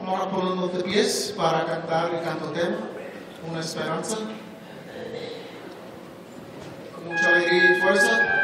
Vamos a ponernos de pies para cantar el canto tema, Una Esperanza. Con mucha alegría y fuerza.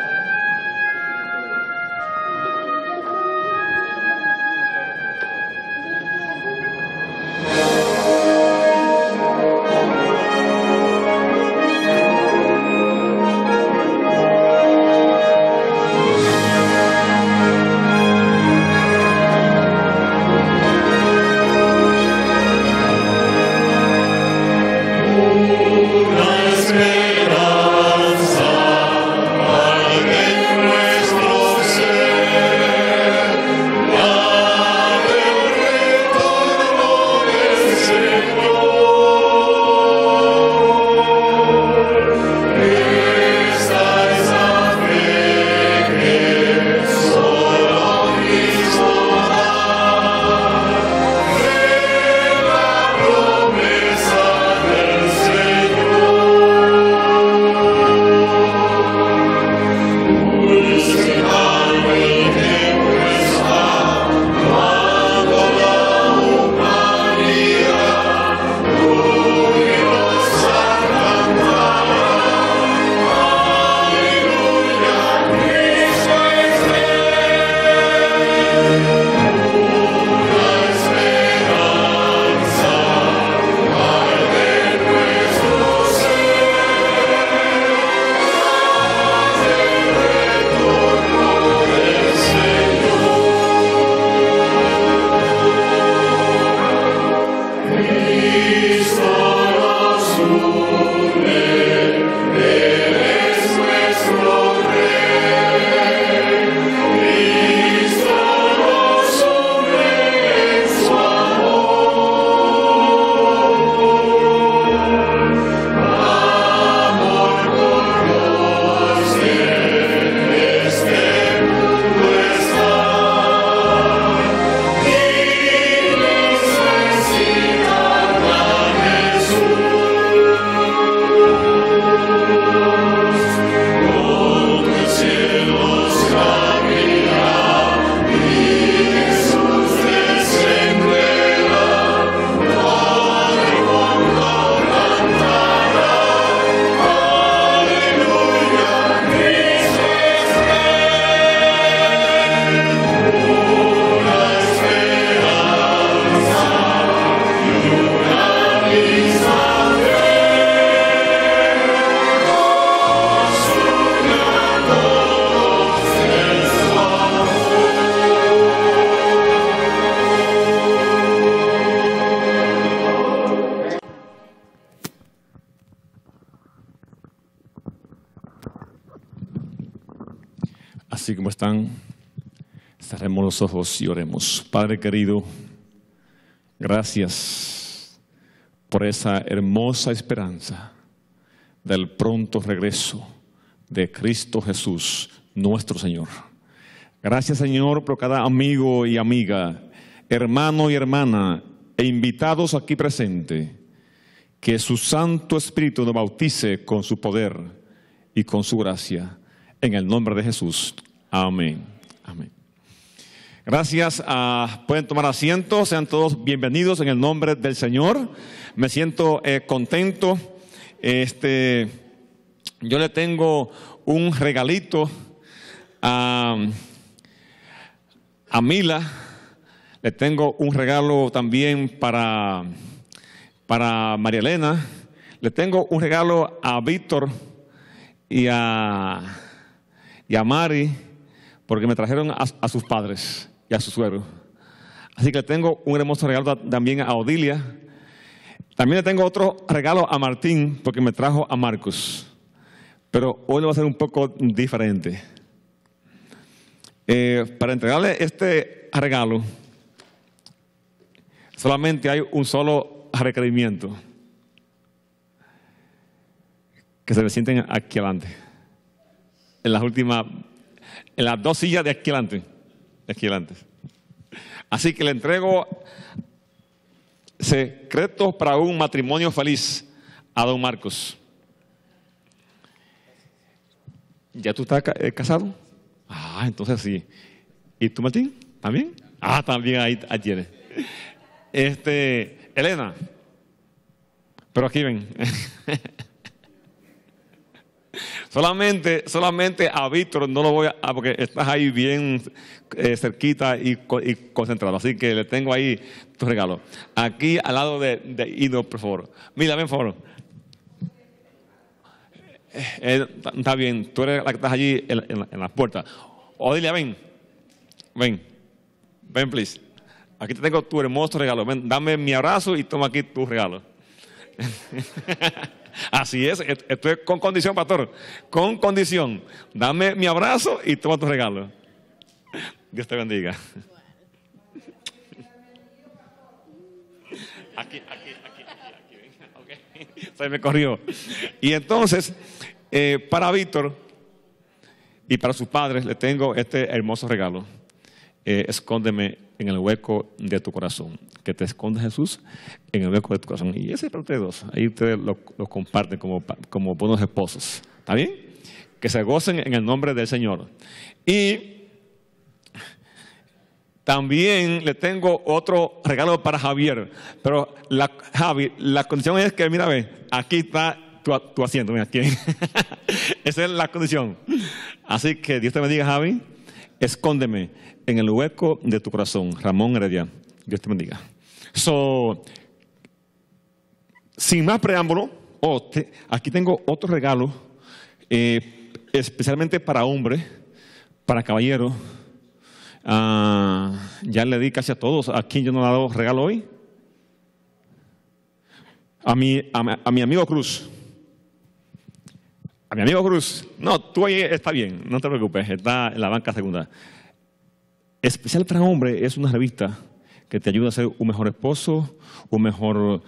Así como están, cerremos los ojos y oremos. Padre querido, gracias por esa hermosa esperanza del pronto regreso de Cristo Jesús, nuestro Señor. Gracias, Señor, por cada amigo y amiga, hermano y hermana e invitados aquí presentes, que su Santo Espíritu nos bautice con su poder y con su gracia. En el nombre de Jesús. Amén. Amén. Gracias. Pueden tomar asiento. Sean todos bienvenidos en el nombre del Señor. Me siento contento. Yo le tengo un regalito a Mila. Le tengo un regalo también para María Elena. Le tengo un regalo a Víctor y a Mari, porque me trajeron a sus padres y a su suegro. Así que le tengo un hermoso regalo también a Odilia. También le tengo otro regalo a Martín, porque me trajo a Marcos. Pero hoy lo va a ser un poco diferente. Para entregarle este regalo, solamente hay un solo requerimiento: que se le sienten aquí adelante. En las dos sillas de aquí adelante. Así que le entrego Secretos para un matrimonio feliz a don Marcos. ¿Ya tú estás casado? Entonces sí. ¿Y tú, Martín? ¿También? También ahí tienes. Elena, pero aquí ven. Solamente a Víctor no lo voy a, porque estás ahí bien cerquita y concentrado. Así que le tengo ahí tu regalo. Aquí al lado de Ido, por favor. Mira, ven, por favor. Está bien, tú eres la que estás allí en la puerta. Odilia, ven, please. Aquí te tengo tu hermoso regalo. Ven, dame mi abrazo y toma aquí tu regalo. Así es, esto es con condición, pastor. Con condición. Dame mi abrazo y toma tu regalo. Dios te bendiga. Aquí. Okay. Se me corrió. Y entonces, para Víctor y para sus padres, le tengo este hermoso regalo. Escóndeme en el hueco de tu corazón. Que te esconde Jesús en el hueco de tu corazón. Y ese es para ustedes dos. Ahí ustedes lo comparten como buenos esposos. ¿Está bien? Que se gocen en el nombre del Señor. Y también le tengo otro regalo para Javier. Pero Javi, la condición es que, mira, ve, aquí está tu asiento. Mira, aquí. Esa es la condición. Así que Dios te bendiga, Javi. Escóndeme en el hueco de tu corazón. Ramón Heredia. Dios te bendiga. Sin más preámbulo, aquí tengo otro regalo, especialmente para hombres, para caballeros. Ya le di casi a todos. ¿A quién yo no le he dado regalo hoy? A mi amigo Cruz. A mi amigo Cruz. No, tú ahí está bien, no te preocupes, está en la banca segunda. Especial para hombre es una revista que te ayuda a ser un mejor esposo, un mejor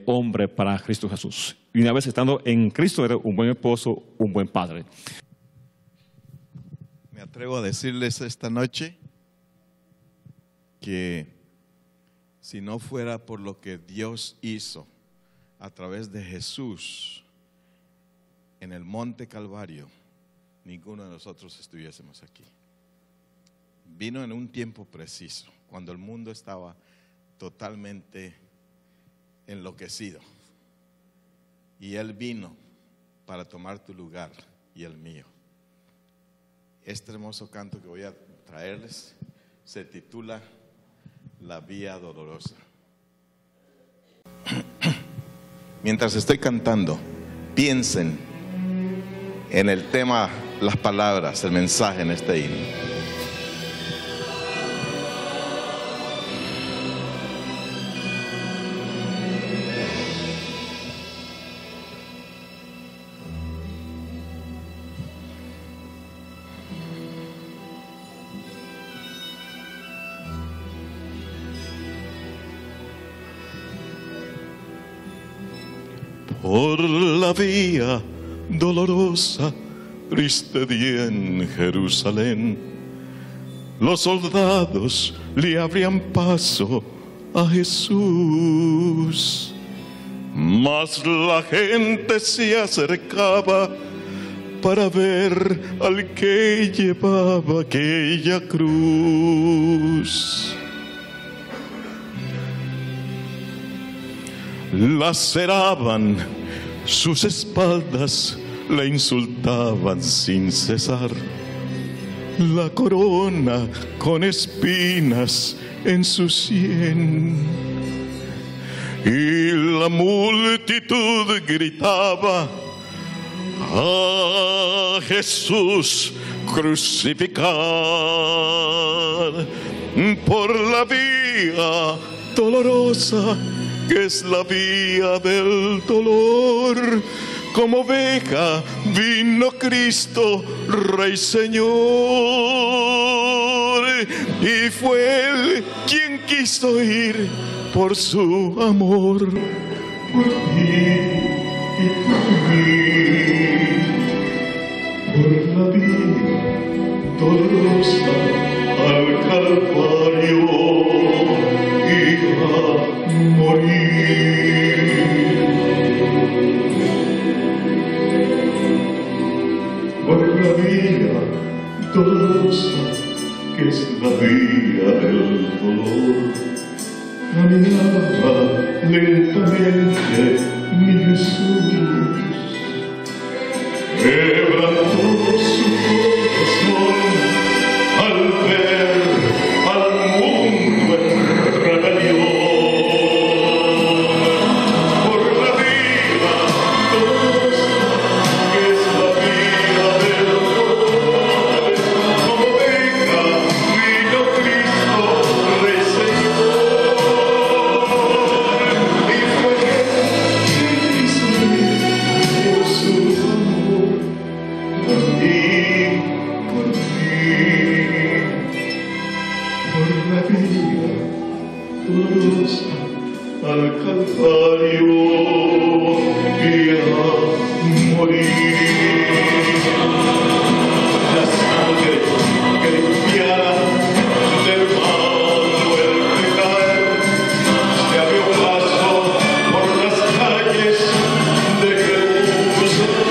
hombre para Cristo Jesús. Y una vez estando en Cristo, eres un buen esposo, un buen padre. Me atrevo a decirles esta noche que si no fuera por lo que Dios hizo a través de Jesús en el Monte Calvario, ninguno de nosotros estuviésemos aquí. Vino en un tiempo preciso, cuando el mundo estaba totalmente enloquecido. Y Él vino para tomar tu lugar y el mío. Este hermoso canto que voy a traerles se titula La Vía Dolorosa. Mientras estoy cantando, piensen en el tema, las palabras, el mensaje en este himno. Por la vía dolorosa, triste día en Jerusalén, los soldados le abrían paso a Jesús, mas la gente se acercaba para ver al que llevaba aquella cruz. Laceraban sus espaldas, le insultaban sin cesar. La corona con espinas en su sien. Y la multitud gritaba: ¡a Jesús crucificar! Por la vía dolorosa, que es la vía del dolor, como oveja vino Cristo, Rey Señor, y fue Él quien quiso ir por su amor, por ti y por mí, por la vía dolorosa al Calvario y a morir. Por la vía dolorosa, que es la vía del dolor, caminaba lentamente mi Jesús. Quebrantó su corazón al ver al mundo en rebelión por la vida dolorosa que es la vida del dolor. Como venga, vino Cristo, Rey Señor, y fue quien quiso por su amor, por mí, por la vida dolorosa al Calvario y a morir. La sangre que limpiara del malo el pecar se abrió paso por las calles de Jerusalén.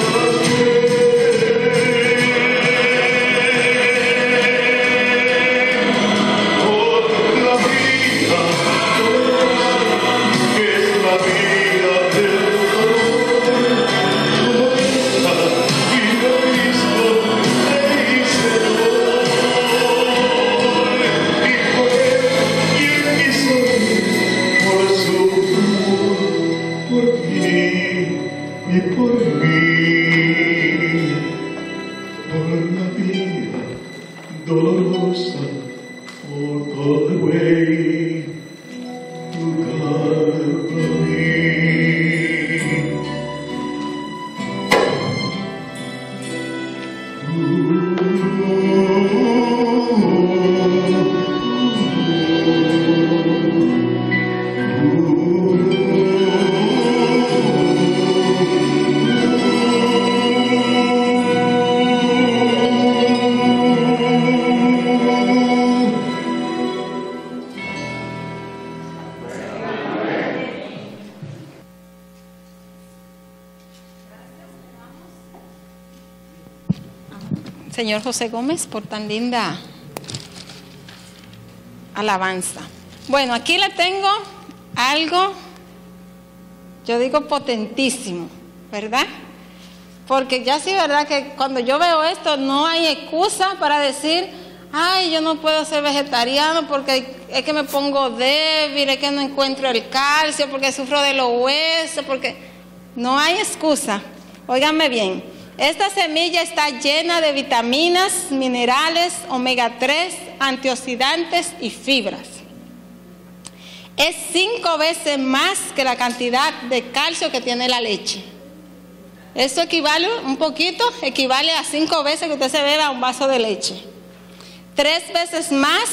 Por la vida dolorosa que es la vida del dolor, como esta vino Cristo, Rey Señor, y por él quien quiso por su amor, por mí y por mí, por la vida dolorosa, for the way to Calvary. Señor José Gómez, por tan linda alabanza. Bueno, aquí le tengo algo, yo digo potentísimo, ¿verdad? Porque ya sí, ¿verdad? Que cuando yo veo esto no hay excusa para decir, ay, yo no puedo ser vegetariano porque es que me pongo débil, es que no encuentro el calcio, porque sufro de los huesos, porque no hay excusa. Óiganme bien. Esta semilla está llena de vitaminas, minerales, omega 3, antioxidantes y fibras. Es 5 veces más que la cantidad de calcio que tiene la leche. Esto equivale un poquito, equivale a 5 veces que usted se beba un vaso de leche. 3 veces más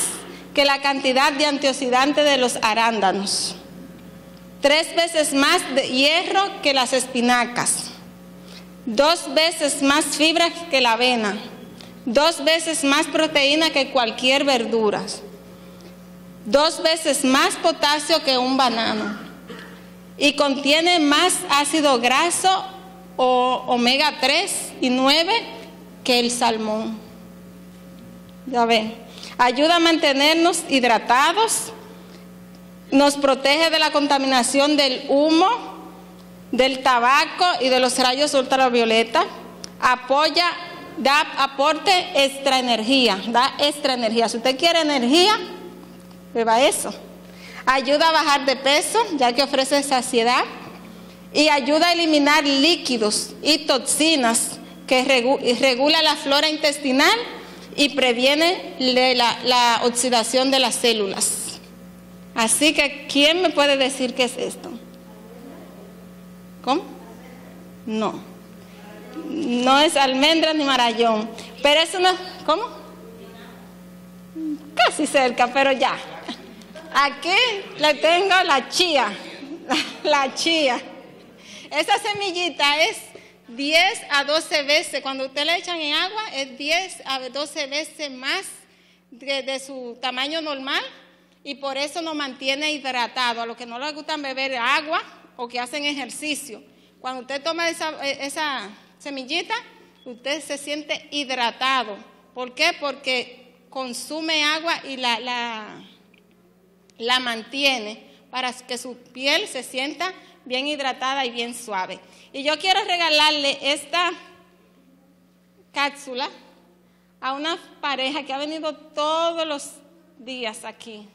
que la cantidad de antioxidantes de los arándanos. 3 veces más de hierro que las espinacas. 2 veces más fibra que la avena, 2 veces más proteína que cualquier verdura, 2 veces más potasio que un banano y contiene más ácido graso o omega 3 y 9 que el salmón. Ya ven, ayuda a mantenernos hidratados, nos protege de la contaminación del humo, del tabaco y de los rayos ultravioleta, apoya, da aporte extra energía, da extra energía. Si usted quiere energía, beba eso. Ayuda a bajar de peso, ya que ofrece saciedad, y ayuda a eliminar líquidos y toxinas que regula la flora intestinal y previene la oxidación de las células. Así que, ¿quién me puede decir qué es esto? ¿Cómo? No. No es almendra ni marayón. Pero es una... ¿Cómo? Casi cerca, pero ya. Aquí le tengo la chía. La chía. Esa semillita es 10 a 12 veces. Cuando usted le echan en agua, es 10 a 12 veces más de su tamaño normal. Y por eso nos mantiene hidratado. A los que no les gusta beber agua o que hacen ejercicio, cuando usted toma esa semillita, usted se siente hidratado. ¿Por qué? Porque consume agua y la mantiene para que su piel se sienta bien hidratada y bien suave. Y yo quiero regalarle esta cápsula a una pareja que ha venido todos los días aquí.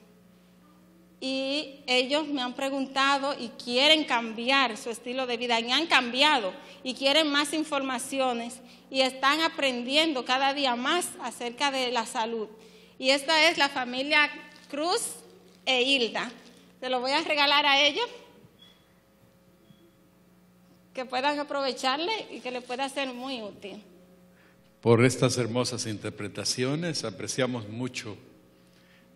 Y ellos me han preguntado y quieren cambiar su estilo de vida, y han cambiado y quieren más informaciones y están aprendiendo cada día más acerca de la salud. Y esta es la familia Cruz e Hilda. Se lo voy a regalar a ellos, que puedan aprovecharle y que les pueda ser muy útil. Por estas hermosas interpretaciones, apreciamos mucho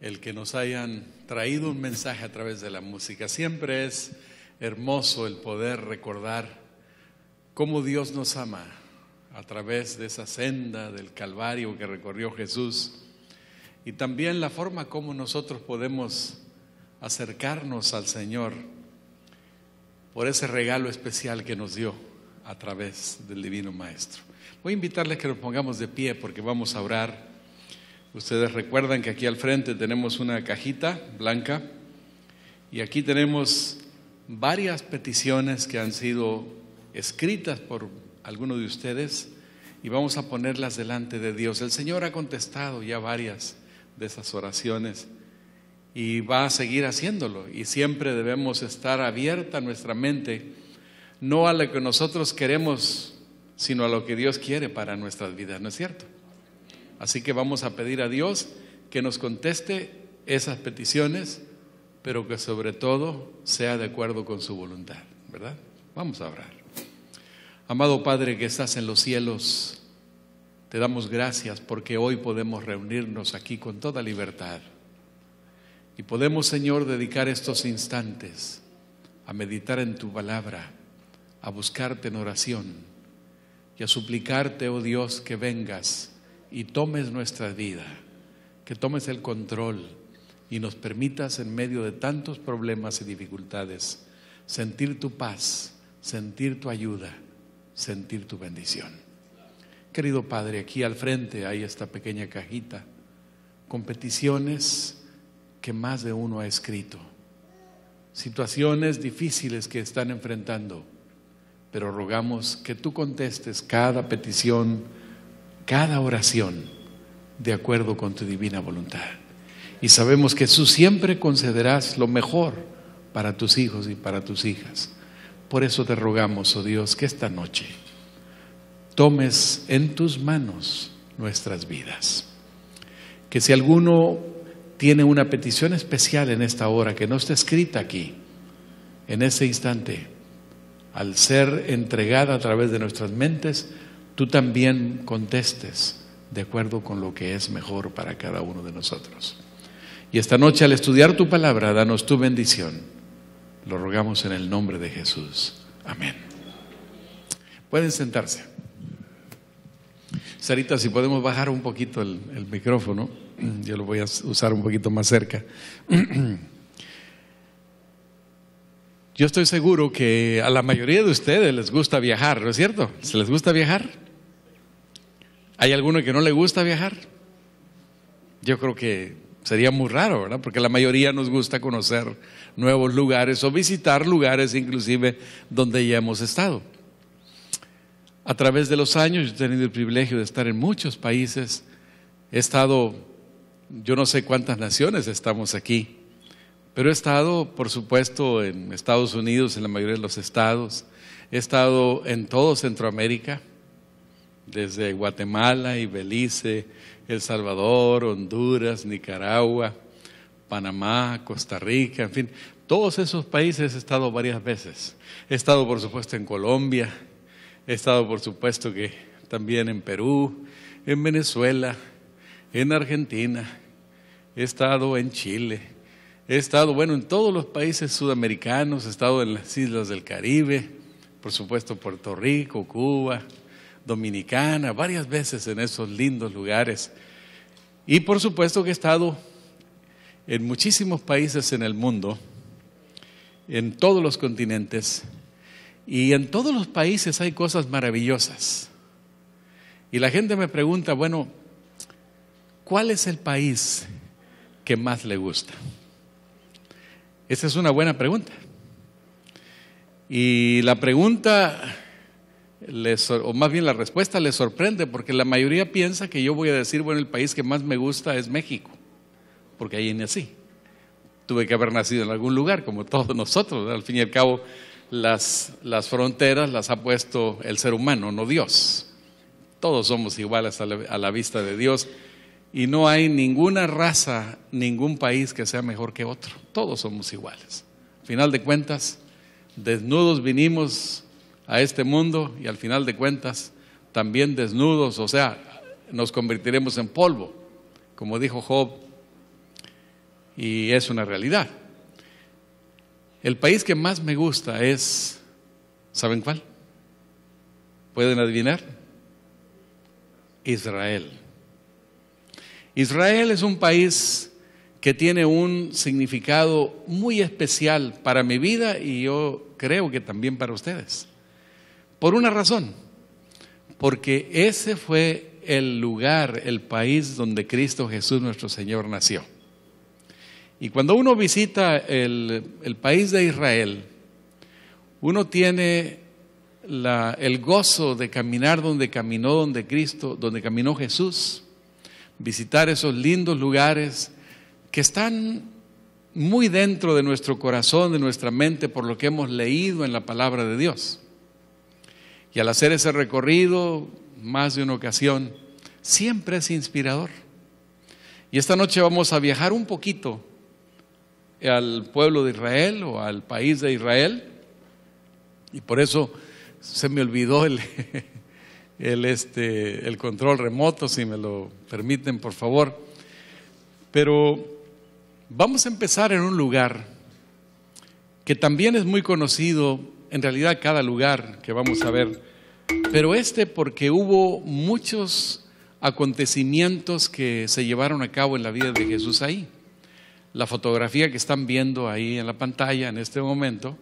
el que nos hayan traído un mensaje a través de la música. Siempre es hermoso el poder recordar cómo Dios nos ama a través de esa senda del Calvario que recorrió Jesús, y también la forma como nosotros podemos acercarnos al Señor por ese regalo especial que nos dio a través del Divino Maestro. Voy a invitarles que nos pongamos de pie porque vamos a orar. Ustedes recuerdan que aquí al frente tenemos una cajita blanca y aquí tenemos varias peticiones que han sido escritas por algunos de ustedes y vamos a ponerlas delante de Dios. El Señor ha contestado ya varias de esas oraciones y va a seguir haciéndolo, y siempre debemos estar abierta nuestra mente, no a lo que nosotros queremos, sino a lo que Dios quiere para nuestras vidas, ¿no es cierto? Así que vamos a pedir a Dios que nos conteste esas peticiones, pero que sobre todo sea de acuerdo con su voluntad, ¿verdad? Vamos a orar. Amado Padre que estás en los cielos, te damos gracias porque hoy podemos reunirnos aquí con toda libertad. Y podemos, Señor, dedicar estos instantes a meditar en tu palabra, a buscarte en oración y a suplicarte, oh Dios, que vengas y tomes nuestra vida, que tomes el control y nos permitas en medio de tantos problemas y dificultades sentir tu paz, sentir tu ayuda, sentir tu bendición. Querido Padre, aquí al frente hay esta pequeña cajita con peticiones que más de uno ha escrito, situaciones difíciles que están enfrentando, pero rogamos que tú contestes cada petición, cada oración, de acuerdo con tu divina voluntad. Y sabemos que tú siempre concederás lo mejor para tus hijos y para tus hijas. Por eso te rogamos, oh Dios, que esta noche tomes en tus manos nuestras vidas. Que si alguno tiene una petición especial en esta hora que no está escrita aquí, en ese instante, al ser entregada a través de nuestras mentes, tú también contestes de acuerdo con lo que es mejor para cada uno de nosotros. Y esta noche, al estudiar tu palabra, danos tu bendición. Lo rogamos en el nombre de Jesús. Amén. Pueden sentarse. Sarita, si podemos bajar un poquito el micrófono, yo lo voy a usar un poquito más cerca. Yo estoy seguro que a la mayoría de ustedes les gusta viajar, ¿no es cierto? ¿Se les gusta viajar? ¿Hay alguno que no le gusta viajar? Yo creo que sería muy raro, ¿verdad? Porque la mayoría nos gusta conocer nuevos lugares o visitar lugares inclusive donde ya hemos estado. A través de los años yo he tenido el privilegio de estar en muchos países. He estado, yo no sé cuántas naciones estamos aquí, pero he estado, por supuesto, en Estados Unidos, en la mayoría de los estados. He estado en todo Centroamérica, desde Guatemala y Belice, El Salvador, Honduras, Nicaragua, Panamá, Costa Rica, en fin, todos esos países he estado varias veces. He estado, por supuesto, en Colombia. He estado, por supuesto, que también en Perú, en Venezuela, en Argentina, he estado en Chile, he estado, bueno, en todos los países sudamericanos, he estado en las islas del Caribe, por supuesto Puerto Rico, Cuba, Dominicana, varias veces en esos lindos lugares. Y por supuesto que he estado en muchísimos países en el mundo, en todos los continentes. Y en todos los países hay cosas maravillosas. Y la gente me pregunta, bueno, ¿cuál es el país que más le gusta? Esa es una buena pregunta. Y la pregunta, o más bien la respuesta, les sorprende, porque la mayoría piensa que yo voy a decir, bueno, el país que más me gusta es México, porque ahí nací. Tuve que haber nacido en algún lugar, como todos nosotros, ¿verdad? Al fin y al cabo, las fronteras las ha puesto el ser humano, no Dios. Todos somos iguales a la vista de Dios, y no hay ninguna raza, ningún país que sea mejor que otro. Todos somos iguales. Al final de cuentas, desnudos vinimos a este mundo, y al final de cuentas, también desnudos, o sea, nos convertiremos en polvo, como dijo Job, y es una realidad. El país que más me gusta es, ¿saben cuál? ¿Pueden adivinar? Israel. Israel es un país que tiene un significado muy especial para mi vida, y yo creo que también para ustedes. Por una razón, porque ese fue el lugar, el país donde Cristo Jesús nuestro Señor nació. Y cuando uno visita el país de Israel, uno tiene el gozo de caminar donde caminó Jesús, visitar esos lindos lugares que están muy dentro de nuestro corazón, de nuestra mente, por lo que hemos leído en la palabra de Dios. Y al hacer ese recorrido, más de una ocasión, siempre es inspirador. Y esta noche vamos a viajar un poquito al pueblo de Israel o al país de Israel, y por eso se me olvidó el control remoto, si me lo permiten, por favor. Pero vamos a empezar en un lugar que también es muy conocido, en realidad cada lugar que vamos a ver, pero porque hubo muchos acontecimientos que se llevaron a cabo en la vida de Jesús ahí. La fotografía que están viendo ahí en la pantalla en este momento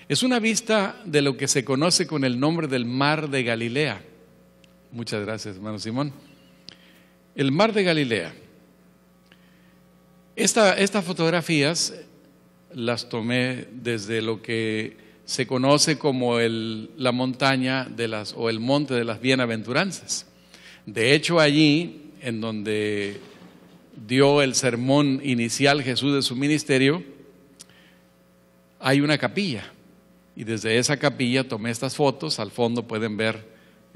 es una vista de lo que se conoce con el nombre del Mar de Galilea. Muchas gracias, hermano Simón. El Mar de Galilea. Estas fotografías las tomé desde lo que se conoce como la montaña o el monte de las bienaventuranzas. De hecho, allí, en donde dio el sermón inicial Jesús de su ministerio, hay una capilla, y desde esa capilla tomé estas fotos. Al fondo pueden ver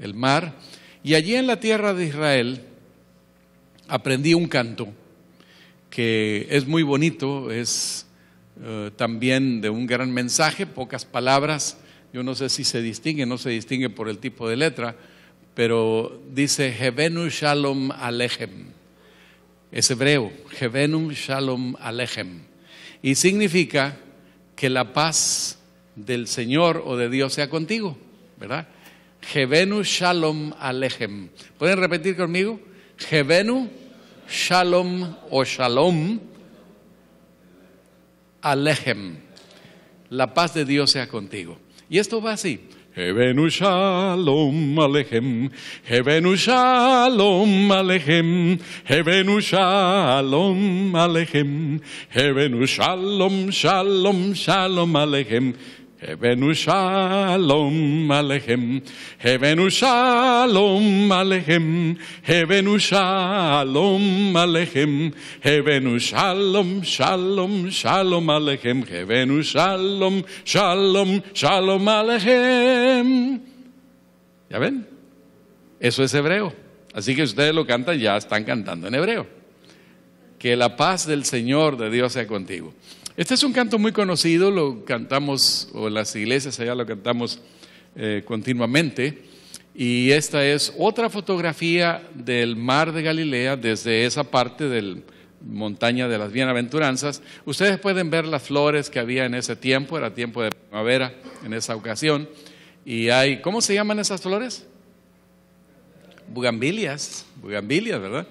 el mar, y allí en la tierra de Israel aprendí un canto que es muy bonito, es también de un gran mensaje, pocas palabras. Yo no sé si se distingue, no se distingue por el tipo de letra, pero dice Hevenu Shalom Alechem. Es hebreo, Hevenu Shalom Alechem, y significa que la paz del Señor o de Dios sea contigo, ¿verdad? Hevenu Shalom Alechem. ¿Pueden repetir conmigo? Hevenu Shalom o Shalom Alechem. La paz de Dios sea contigo. Y esto va así. Hevenu Shalom Alechem, Hevenu Shalom Alechem, Hevenu Shalom Alechem, Hevenu Shalom, Shalom, Shalom Alechem, Hevenu Shalom Alechem, Hevenu Shalom Alechem, Hevenu Shalom Alechem, Hevenu Shalom, Shalom, Shalom Alechem, Hevenu Shalom, Shalom, Shalom Alechem. ¿Ya ven? Eso es hebreo. Así que ustedes lo cantan, ya están cantando en hebreo. Que la paz del Señor de Dios sea contigo. Este es un canto muy conocido, lo cantamos, o en las iglesias allá lo cantamos continuamente, y esta es otra fotografía del Mar de Galilea desde esa parte de la montaña de las bienaventuranzas. Ustedes pueden ver las flores que había en ese tiempo, era tiempo de primavera en esa ocasión, y hay, ¿cómo se llaman esas flores? Bugambilias, ¿verdad?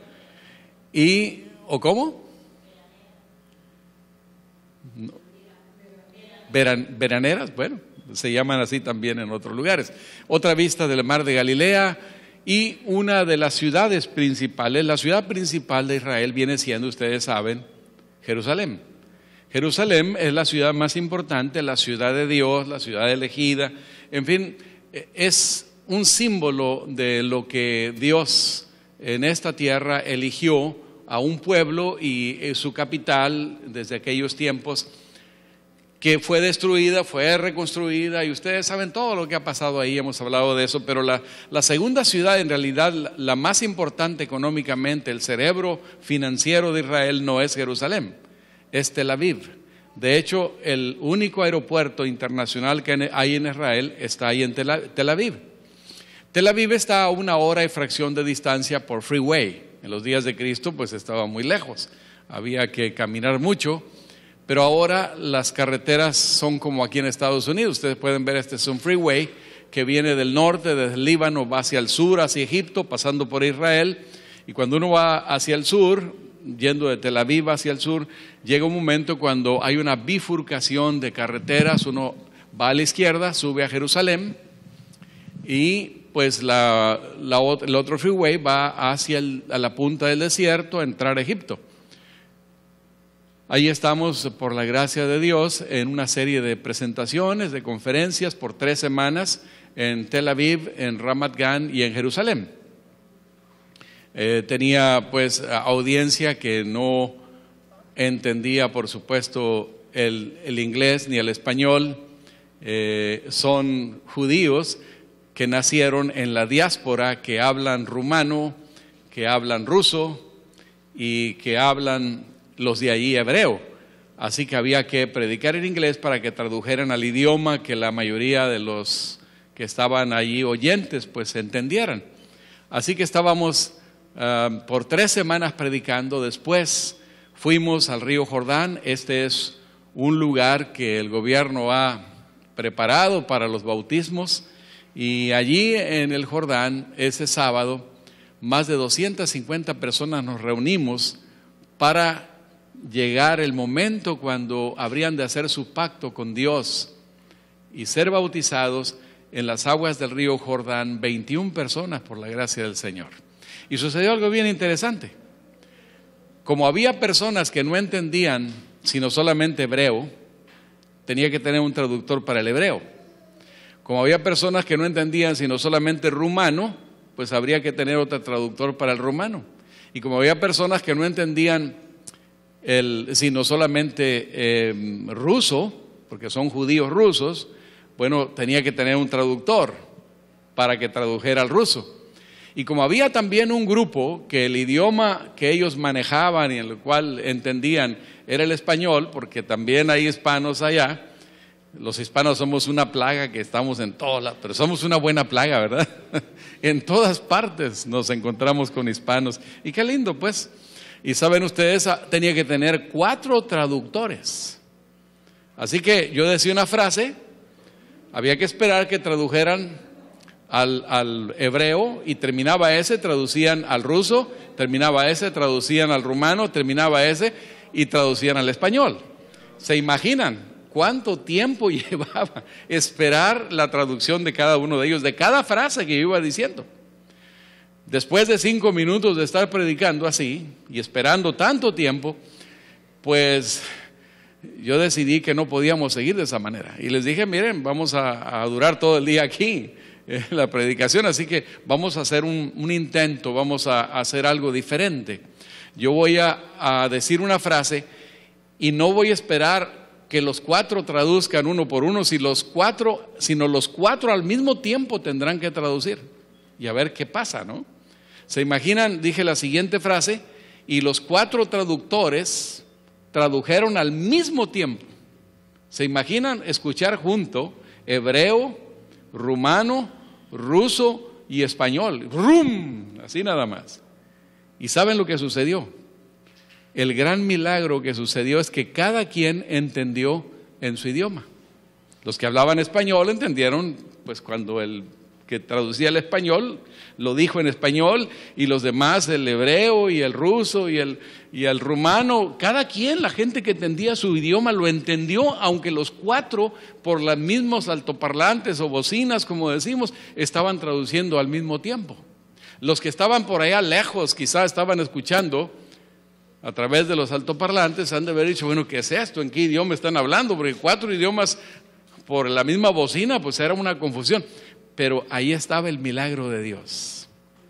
¿O cómo? Veraneras, bueno, se llaman así también en otros lugares. Otra vista del Mar de Galilea y una de las ciudades principales. La ciudad principal de Israel viene siendo, ustedes saben, Jerusalén. Jerusalén es la ciudad más importante, la ciudad de Dios, la ciudad elegida. En fin, es un símbolo de lo que Dios en esta tierra eligió a un pueblo y su capital desde aquellos tiempos, que fue destruida, fue reconstruida, y ustedes saben todo lo que ha pasado ahí, hemos hablado de eso, pero la segunda ciudad, en realidad la más importante económicamente, el cerebro financiero de Israel, no es Jerusalén, es Tel Aviv. De hecho, el único aeropuerto internacional que hay en Israel está ahí en Tel Aviv. Tel Aviv está a 1 hora y fracción de distancia por freeway. En los días de Cristo pues estaba muy lejos, había que caminar mucho, pero ahora las carreteras son como aquí en Estados Unidos. Ustedes pueden ver, este es un freeway que viene del norte, desde el Líbano, va hacia el sur, hacia Egipto, pasando por Israel, y cuando uno va hacia el sur, yendo de Tel Aviv hacia el sur, llega un momento cuando hay una bifurcación de carreteras, uno va a la izquierda, sube a Jerusalén, y pues el otro freeway va hacia a la punta del desierto a entrar a Egipto. Ahí estamos, por la gracia de Dios, en una serie de presentaciones, de conferencias por 3 semanas en Tel Aviv, en Ramat Gan y en Jerusalén. Tenía pues audiencia que no entendía, por supuesto, el inglés ni el español. Son judíos que nacieron en la diáspora, que hablan rumano, que hablan ruso y que hablan los de allí hebreo. Así que había que predicar en inglés para que tradujeran al idioma que la mayoría de los que estaban allí oyentes pues entendieran. Así que estábamos por 3 semanas predicando. Después fuimos al río Jordán. Este es un lugar que el gobierno ha preparado para los bautismos, y allí en el Jordán, ese sábado, más de 250 personas nos reunimos para llegar el momento cuando habrían de hacer su pacto con Dios y ser bautizados en las aguas del río Jordán. 21 personas, por la gracia del Señor. Y sucedió algo bien interesante. Como había personas que no entendían sino solamente hebreo, tenía que tener un traductor para el hebreo. Como había personas que no entendían sino solamente rumano, pues habría que tener otro traductor para el rumano. Y como había personas que no entendían sino solamente ruso, porque son judíos rusos, bueno, tenía que tener un traductor para que tradujera al ruso. Y como había también un grupo que el idioma que ellos manejaban y en el cual entendían era el español, porque también hay hispanos allá. Los hispanos somos una plaga que estamos en todas las, pero somos una buena plaga, ¿verdad? En todas partes nos encontramos con hispanos. Y qué lindo, pues. Y saben ustedes, tenía que tener 4 traductores. Así que yo decía una frase, había que esperar que tradujeran al hebreo, y terminaba ese, traducían al ruso, terminaba ese, traducían al rumano, terminaba ese y traducían al español. ¿Se imaginan cuánto tiempo llevaba esperar la traducción de cada uno de ellos, de cada frase que yo iba diciendo? Después de 5 minutos de estar predicando así y esperando tanto tiempo, pues yo decidí que no podíamos seguir de esa manera. Y les dije, miren, vamos a durar todo el día aquí la predicación, así que vamos a hacer un intento, vamos a hacer algo diferente. Yo voy a decir una frase y no voy a esperar que los 4 traduzcan uno por uno, sino los 4 al mismo tiempo tendrán que traducir y a ver qué pasa, ¿no? ¿Se imaginan? Dije la siguiente frase y los 4 traductores tradujeron al mismo tiempo. ¿Se imaginan escuchar junto hebreo, rumano, ruso y español? ¡Rum! Así nada más. ¿Y saben lo que sucedió? El gran milagro que sucedió es que cada quien entendió en su idioma. Los que hablaban español entendieron, pues cuando el que traducía el español lo dijo en español, y los demás el hebreo y el ruso y el rumano, cada quien, la gente que entendía su idioma lo entendió, aunque los 4 por los mismos altoparlantes o bocinas, como decimos, estaban traduciendo al mismo tiempo. Los que estaban por allá lejos quizás estaban escuchando a través de los altoparlantes han de haber dicho, bueno, ¿qué es esto? ¿En qué idioma están hablando? Porque 4 idiomas por la misma bocina, pues era una confusión. Pero ahí estaba el milagro de Dios.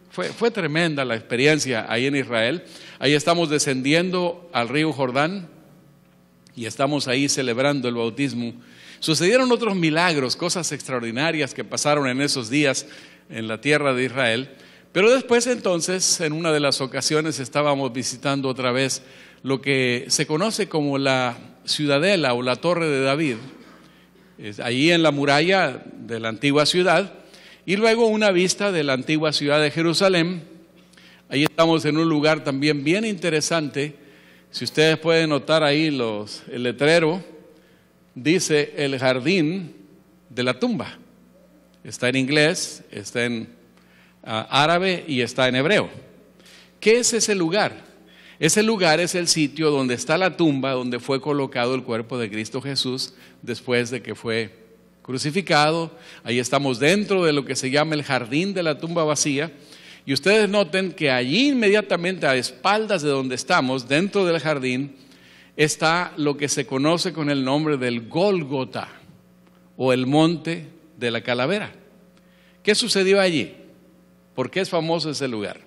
Fue tremenda la experiencia ahí en Israel. Ahí estamos descendiendo al río Jordán y estamos ahí celebrando el bautismo. Sucedieron otros milagros, cosas extraordinarias que pasaron en esos días en la tierra de Israel. Pero después entonces, en una de las ocasiones, estábamos visitando otra vez lo que se conoce como la ciudadela o la torre de David, allí en la muralla de la antigua ciudad, y luego una vista de la antigua ciudad de Jerusalén. Ahí estamos en un lugar también bien interesante. Si ustedes pueden notar ahí el letrero, dice el jardín de la tumba. Está en inglés, está en árabe y está en hebreo. ¿Qué es ese lugar? Ese lugar es el sitio donde está la tumba, donde fue colocado el cuerpo de Cristo Jesús después de que fue crucificado. Ahí estamos dentro de lo que se llama el jardín de la tumba vacía. Y ustedes noten que allí inmediatamente a espaldas de donde estamos, dentro del jardín, está lo que se conoce con el nombre del Gólgota o el monte de la calavera. ¿Qué sucedió allí? ¿Por qué es famoso ese lugar?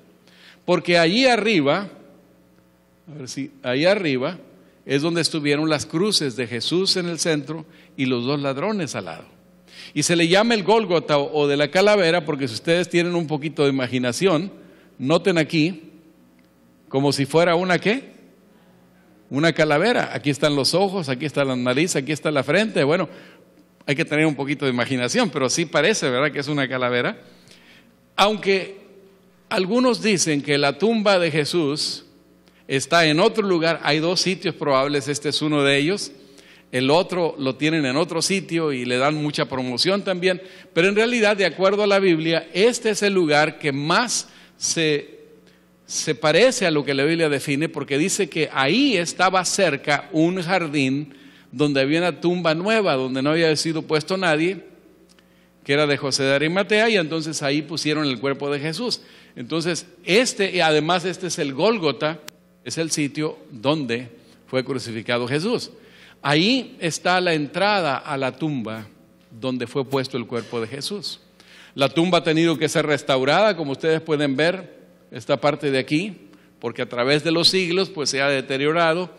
Porque allí arriba, ahí arriba es donde estuvieron las cruces de Jesús en el centro y los 2 ladrones al lado. Y se le llama el Gólgota o de la calavera porque si ustedes tienen un poquito de imaginación, noten aquí como si fuera una ¿qué? Una calavera. Aquí están los ojos, aquí está la nariz, aquí está la frente. Bueno, hay que tener un poquito de imaginación, pero sí parece, ¿verdad?, que es una calavera. Aunque algunos dicen que la tumba de Jesús está en otro lugar, hay 2 sitios probables, este es uno de ellos, el otro lo tienen en otro sitio y le dan mucha promoción también, pero en realidad, de acuerdo a la Biblia, este es el lugar que más se parece a lo que la Biblia define, porque dice que ahí estaba cerca un jardín donde había una tumba nueva, donde no había sido puesto nadie, que era de José de Arimatea, y entonces ahí pusieron el cuerpo de Jesús. Entonces, además este es el Gólgota, es el sitio donde fue crucificado Jesús. Ahí está la entrada a la tumba donde fue puesto el cuerpo de Jesús. La tumba ha tenido que ser restaurada, como ustedes pueden ver, esta parte de aquí, porque a través de los siglos pues se ha deteriorado.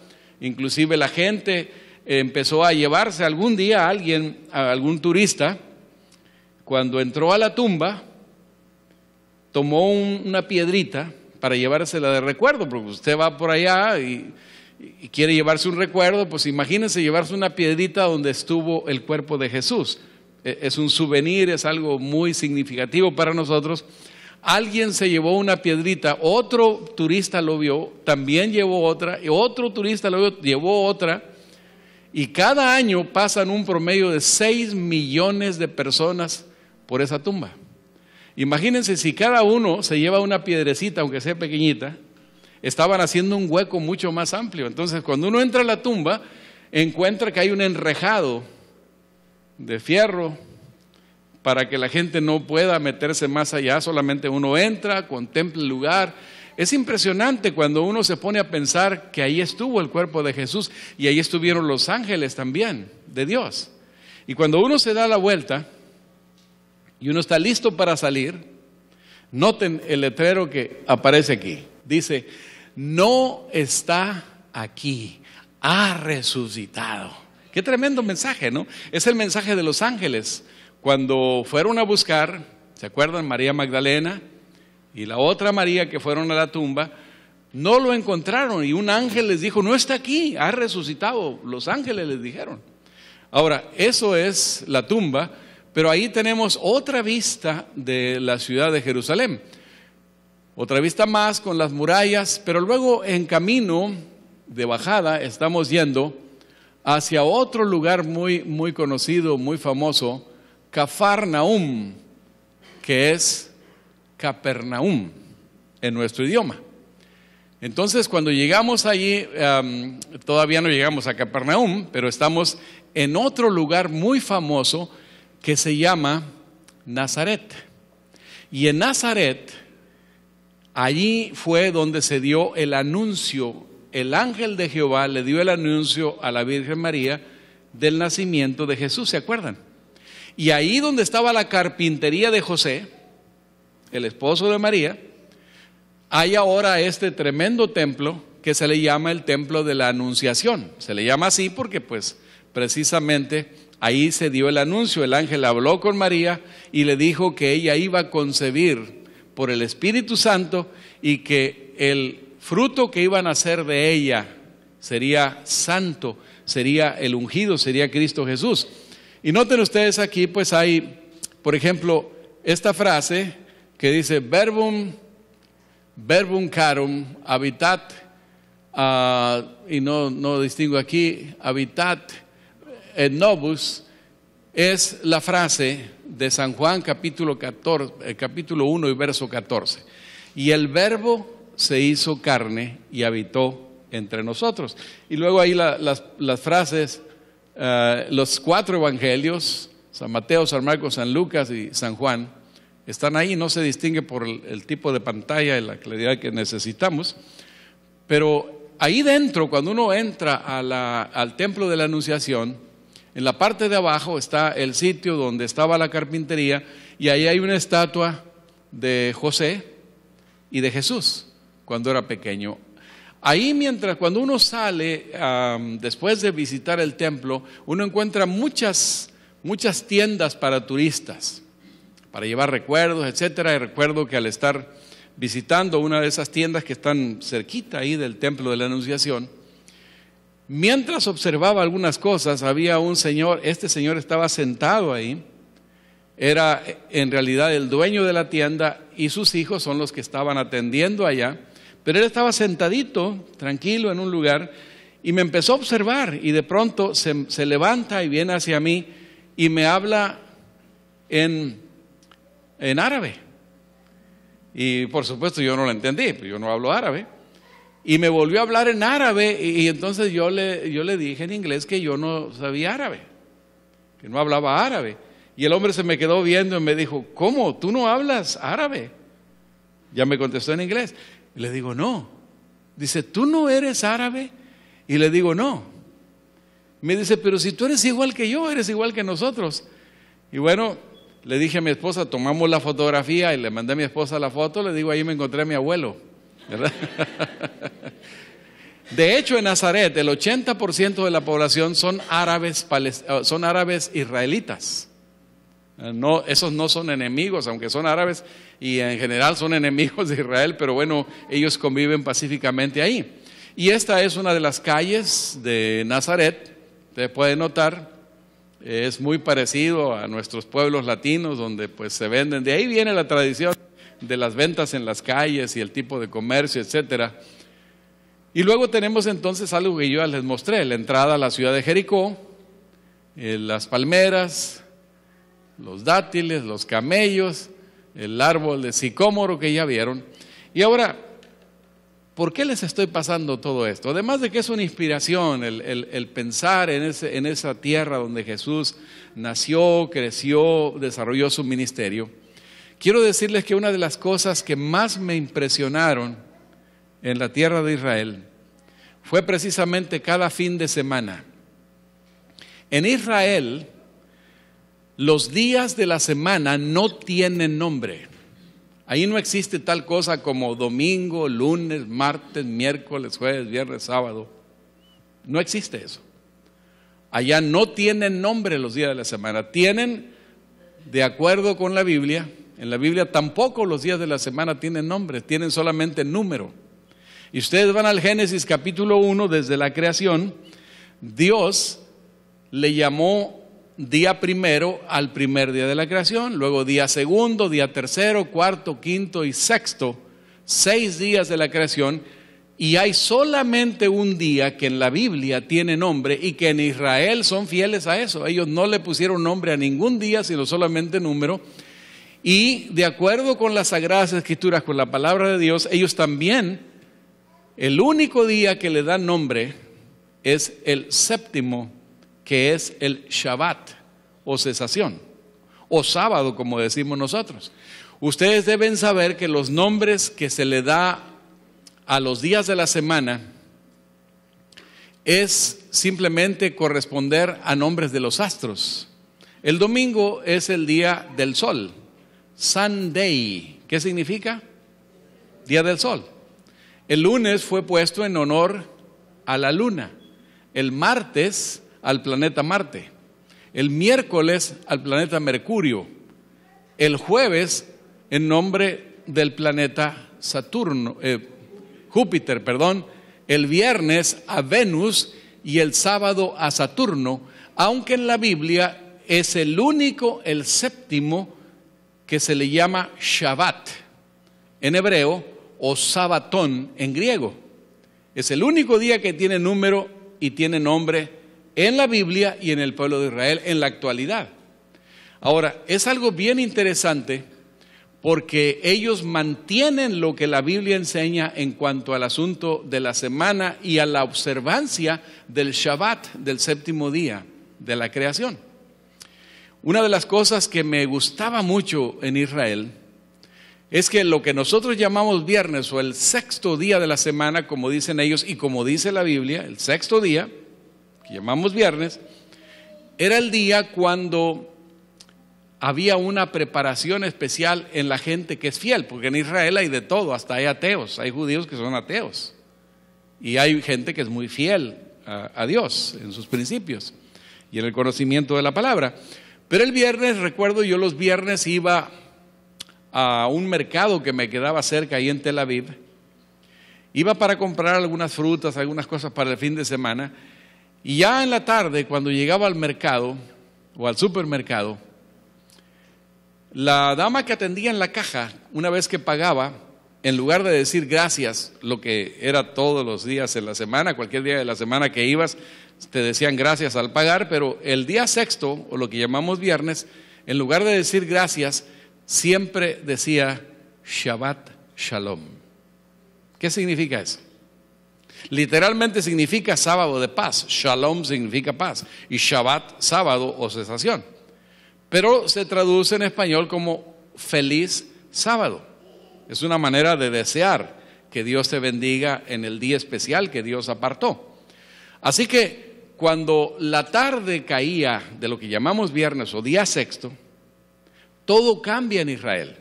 Inclusive la gente empezó a llevarse algún día a algún turista, cuando entró a la tumba, tomó una piedrita para llevársela de recuerdo, porque usted va por allá y quiere llevarse un recuerdo, pues imagínense llevarse una piedrita donde estuvo el cuerpo de Jesús. Es un souvenir, es algo muy significativo para nosotros. Alguien se llevó una piedrita, otro turista lo vio, también llevó otra, y otro turista lo vio, llevó otra, y cada año pasan un promedio de 6 millones de personas por esa tumba. Imagínense si cada uno se lleva una piedrecita, aunque sea pequeñita, estaban haciendo un hueco mucho más amplio. Entonces, cuando uno entra a la tumba, encuentra que hay un enrejado de fierro para que la gente no pueda meterse más allá, solamente uno entra, contempla el lugar. Es impresionante cuando uno se pone a pensar que ahí estuvo el cuerpo de Jesús y ahí estuvieron los ángeles también de Dios. Y cuando uno se da la vuelta y uno está listo para salir, noten el letrero que aparece aquí. Dice, no está aquí, ha resucitado. Qué tremendo mensaje, ¿no? Es el mensaje de los ángeles. Cuando fueron a buscar, ¿se acuerdan? María Magdalena y la otra María que fueron a la tumba, no lo encontraron y un ángel les dijo, no está aquí, ha resucitado. Los ángeles les dijeron. Ahora, eso es la tumba, pero ahí tenemos otra vista de la ciudad de Jerusalén. Otra vista más con las murallas, pero luego en camino de bajada estamos yendo hacia otro lugar muy conocido, muy famoso, Cafarnaum, que es Capernaum en nuestro idioma. Entonces, cuando llegamos allí, todavía no llegamos a Capernaum, pero estamos en otro lugar muy famoso que se llama Nazaret. Y en Nazaret, allí fue donde se dio el anuncio el ángel de Jehová le dio el anuncio a la Virgen María del nacimiento de Jesús, ¿se acuerdan? Y ahí donde estaba la carpintería de José, el esposo de María, hay ahora este tremendo templo que se le llama el Templo de la Anunciación. Se le llama así porque pues precisamente ahí se dio el anuncio. El ángel habló con María y le dijo que ella iba a concebir por el Espíritu Santo y que el fruto que iba a nacer de ella sería santo, sería el ungido, sería Cristo Jesús. Y noten ustedes aquí, pues hay, por ejemplo, esta frase que dice verbum carum habitat, y no distingo aquí, habitat et nobis, es la frase de San Juan capítulo 1 y verso 14. Y el verbo se hizo carne y habitó entre nosotros. Y luego ahí las frases, los 4 evangelios, San Mateo, San Marcos, San Lucas y San Juan, están ahí. No se distingue por el tipo de pantalla y la claridad que necesitamos, pero ahí dentro, cuando uno entra al templo de la Anunciación, en la parte de abajo está el sitio donde estaba la carpintería, y ahí hay una estatua de José y de Jesús cuando era pequeño. Ahí cuando uno sale, después de visitar el templo, uno encuentra muchas tiendas para turistas, para llevar recuerdos, etcétera. Y recuerdo que al estar visitando una de esas tiendas que están cerquita ahí del Templo de la Anunciación, mientras observaba algunas cosas, había un señor, este señor estaba sentado ahí, era en realidad el dueño de la tienda y sus hijos son los que estaban atendiendo allá, pero él estaba sentadito, tranquilo en un lugar, y me empezó a observar, y de pronto se levanta y viene hacia mí y me habla en árabe. Y por supuesto yo no lo entendí, pues yo no hablo árabe. Y me volvió a hablar en árabe, y entonces yo le dije en inglés que yo no sabía árabe, que no hablaba árabe. Y el hombre se me quedó viendo y me dijo, ¿cómo? ¿Tú no hablas árabe? Ya me contestó en inglés. Y le digo, no. Dice, ¿tú no eres árabe? Y le digo, no. Me dice, pero si tú eres igual que yo, eres igual que nosotros. Y bueno, le dije a mi esposa, tomamos la fotografía y le mandé a mi esposa la foto. Le digo, ahí me encontré a mi abuelo, ¿verdad? De hecho, en Nazaret, el 80% de la población son árabes israelitas. No, esos no son enemigos, aunque son árabes y en general son enemigos de Israel, pero bueno, ellos conviven pacíficamente ahí. Y esta es una de las calles de Nazaret. Ustedes pueden notar, es muy parecido a nuestros pueblos latinos donde pues se venden. De ahí viene la tradición de las ventas en las calles y el tipo de comercio, etcétera. Y luego tenemos entonces algo que yo ya les mostré, la entrada a la ciudad de Jericó, las palmeras, los dátiles, los camellos, el árbol de sicómoro que ya vieron. Y ahora, ¿por qué les estoy pasando todo esto? Además de que es una inspiración el pensar en esa tierra donde Jesús nació, creció, desarrolló su ministerio, quiero decirles que una de las cosas que más me impresionaron en la tierra de Israel fue precisamente cada fin de semana. En Israel, los días de la semana no tienen nombre. Ahí no existe tal cosa como domingo, lunes, martes, miércoles, jueves, viernes, sábado. No existe eso. Allá no tienen nombre los días de la semana. Tienen, de acuerdo con la Biblia, en la Biblia tampoco los días de la semana tienen nombre, tienen solamente número. Y ustedes van al Génesis capítulo 1, desde la creación, Dios le llamó día primero al primer día de la creación, luego día segundo, día tercero, cuarto, quinto y sexto, 6 días de la creación, y hay solamente un día que en la Biblia tiene nombre y que en Israel son fieles a eso. Ellos no le pusieron nombre a ningún día, sino solamente número. Y de acuerdo con las Sagradas Escrituras, con la palabra de Dios, ellos también, el único día que le dan nombre es el séptimo, que es el Shabbat, o cesación, o sábado, como decimos nosotros. Ustedes deben saber que los nombres que se le da a los días de la semana es simplemente corresponder a nombres de los astros. El domingo es el día del sol, Sunday. ¿Qué significa? Día del sol. El lunes fue puesto en honor a la luna, el martes al planeta Marte, el miércoles al planeta Mercurio, el jueves en nombre del planeta Júpiter, el viernes a Venus y el sábado a Saturno, aunque en la Biblia es el único, el séptimo, que se le llama Shabbat en hebreo o Sabatón en griego. Es el único día que tiene número y tiene nombre en la Biblia y en el pueblo de Israel en la actualidad. Ahora, es algo bien interesante porque ellos mantienen lo que la Biblia enseña en cuanto al asunto de la semana y a la observancia del Shabbat, del séptimo día de la creación. Una de las cosas que me gustaba mucho en Israel es que lo que nosotros llamamos viernes o el sexto día de la semana, como dicen ellos y como dice la Biblia, el sexto día, que llamamos viernes, era el día cuando había una preparación especial en la gente que es fiel, porque en Israel hay de todo, hasta hay ateos, hay judíos que son ateos y hay gente que es muy fiel a Dios en sus principios y en el conocimiento de la palabra. Pero el viernes, recuerdo yo los viernes iba a un mercado que me quedaba cerca ahí en Tel Aviv, iba para comprar algunas frutas, algunas cosas para el fin de semana, y ya en la tarde cuando llegaba al mercado o al supermercado, la dama que atendía en la caja, una vez que pagaba, en lugar de decir gracias, lo que era todos los días en la semana, cualquier día de la semana que ibas, te decían gracias al pagar, pero el día sexto, o lo que llamamos viernes, en lugar de decir gracias, siempre decía Shabbat Shalom. ¿Qué significa eso? Literalmente significa sábado de paz. Shalom significa paz y Shabbat, sábado o cesación. Pero se traduce en español como feliz sábado. Es una manera de desear que Dios te bendiga en el día especial que Dios apartó. Así que cuando la tarde caía de lo que llamamos viernes o día sexto, todo cambia en Israel.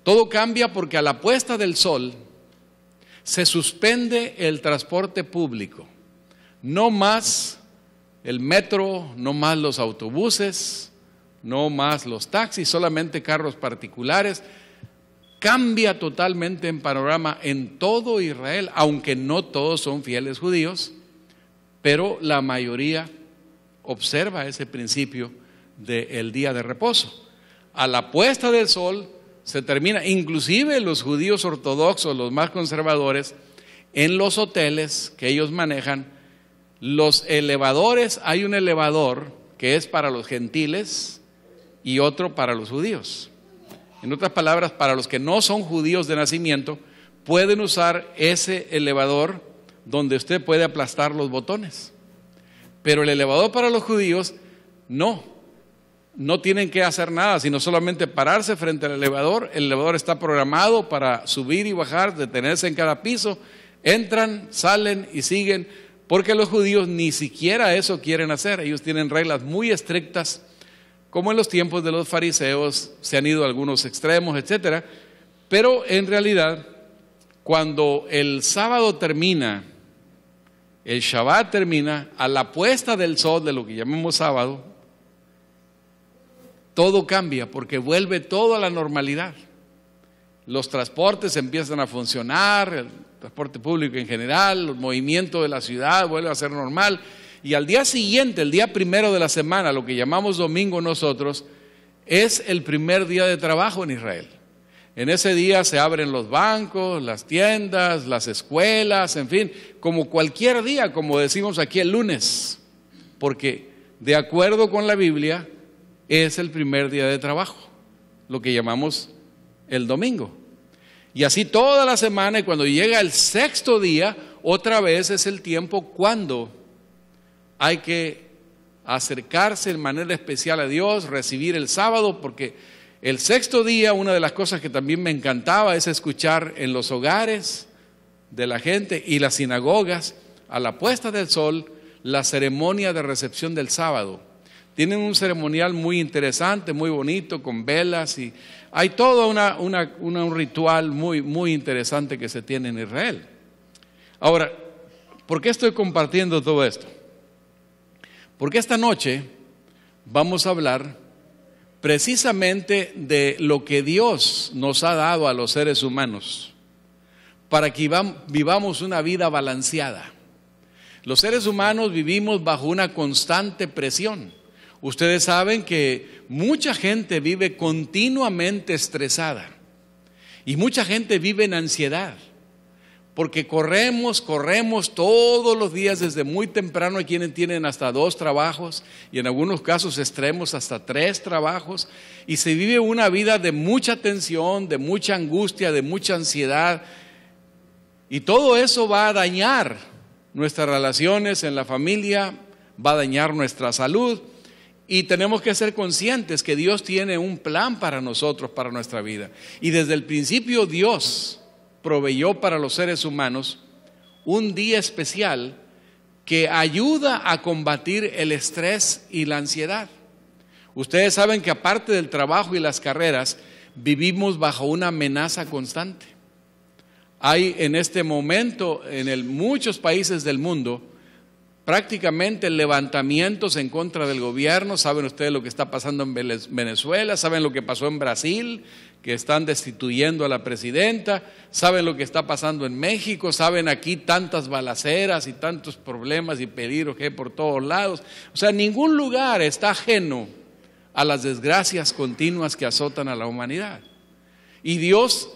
Todo cambia porque a la puesta del sol se suspende el transporte público. No más el metro, no más los autobuses, no más los taxis, solamente carros particulares. Cambia totalmente en panorama en todo Israel, aunque no todos son fieles judíos, pero la mayoría observa ese principio del día de reposo. A la puesta del sol se termina, inclusive los judíos ortodoxos, los más conservadores, en los hoteles que ellos manejan, los elevadores, hay un elevador que es para los gentiles y otro para los judíos. En otras palabras, para los que no son judíos de nacimiento, pueden usar ese elevador donde usted puede aplastar los botones. Pero el elevador para los judíos, no tienen que hacer nada, sino solamente pararse frente al elevador. El elevador está programado para subir y bajar, detenerse en cada piso. Entran, salen y siguen, porque los judíos ni siquiera eso quieren hacer. Ellos tienen reglas muy estrictas, como en los tiempos de los fariseos, se han ido a algunos extremos, etcétera. Pero en realidad, cuando el sábado termina, el Shabbat termina, a la puesta del sol de lo que llamamos sábado, todo cambia porque vuelve todo a la normalidad. Los transportes empiezan a funcionar, el transporte público en general, los movimientos de la ciudad vuelve a ser normal. Y al día siguiente, el día primero de la semana, lo que llamamos domingo nosotros, es el primer día de trabajo en Israel. En ese día se abren los bancos, las tiendas, las escuelas, en fin, como cualquier día, como decimos aquí el lunes, porque de acuerdo con la Biblia es el primer día de trabajo, lo que llamamos el domingo. Y así toda la semana, y cuando llega el sexto día, otra vez es el tiempo cuando hay que acercarse en manera especial a Dios, recibir el sábado, porque el sexto día, una de las cosas que también me encantaba es escuchar en los hogares de la gente y las sinagogas a la puesta del sol, la ceremonia de recepción del sábado. Tienen un ceremonial muy interesante, muy bonito, con velas, y hay todo un ritual muy interesante que se tiene en Israel. Ahora, ¿por qué estoy compartiendo todo esto? Porque esta noche vamos a hablar precisamente de lo que Dios nos ha dado a los seres humanos para que vivamos una vida balanceada. Los seres humanos vivimos bajo una constante presión. Ustedes saben que mucha gente vive continuamente estresada y mucha gente vive en ansiedad, porque corremos todos los días desde muy temprano. Hay quienes tienen hasta 2 trabajos y en algunos casos extremos hasta 3 trabajos, y se vive una vida de mucha tensión, de mucha angustia, de mucha ansiedad, y todo eso va a dañar nuestras relaciones en la familia, va a dañar nuestra salud. Y tenemos que ser conscientes que Dios tiene un plan para nosotros, para nuestra vida. Y desde el principio Dios proveyó para los seres humanos un día especial que ayuda a combatir el estrés y la ansiedad. Ustedes saben que aparte del trabajo y las carreras, vivimos bajo una amenaza constante. Hay en este momento en muchos países del mundo prácticamente levantamientos en contra del gobierno. Saben ustedes lo que está pasando en Venezuela, saben lo que pasó en Brasil, que están destituyendo a la presidenta, saben lo que está pasando en México, saben aquí tantas balaceras y tantos problemas y peligros que hay por todos lados. O sea, ningún lugar está ajeno a las desgracias continuas que azotan a la humanidad. Y Dios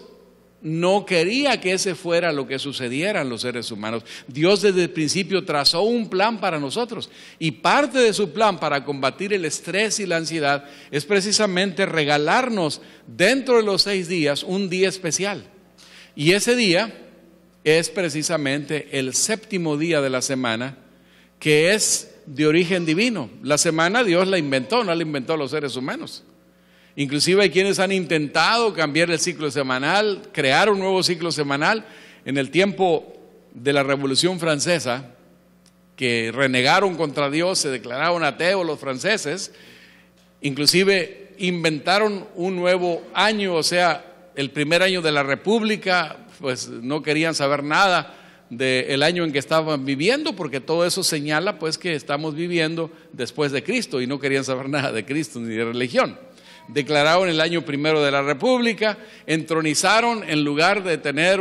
no quería que ese fuera lo que sucediera en los seres humanos. Dios desde el principio trazó un plan para nosotros, y parte de su plan para combatir el estrés y la ansiedad es precisamente regalarnos dentro de los 6 días un día especial. Y ese día es precisamente el 7º día de la semana, que es de origen divino. La semana Dios la inventó, no la inventó los seres humanos. Inclusive hay quienes han intentado cambiar el ciclo semanal, crear un nuevo ciclo semanal. En el tiempo de la Revolución Francesa, que renegaron contra Dios, se declararon ateos los franceses, inclusive inventaron un nuevo año, o sea, el primer año de la República, pues no querían saber nada del año en que estaban viviendo, porque todo eso señala pues que estamos viviendo después de Cristo, y no querían saber nada de Cristo ni de religión. Declararon el año 1 de la República, entronizaron, en lugar de tener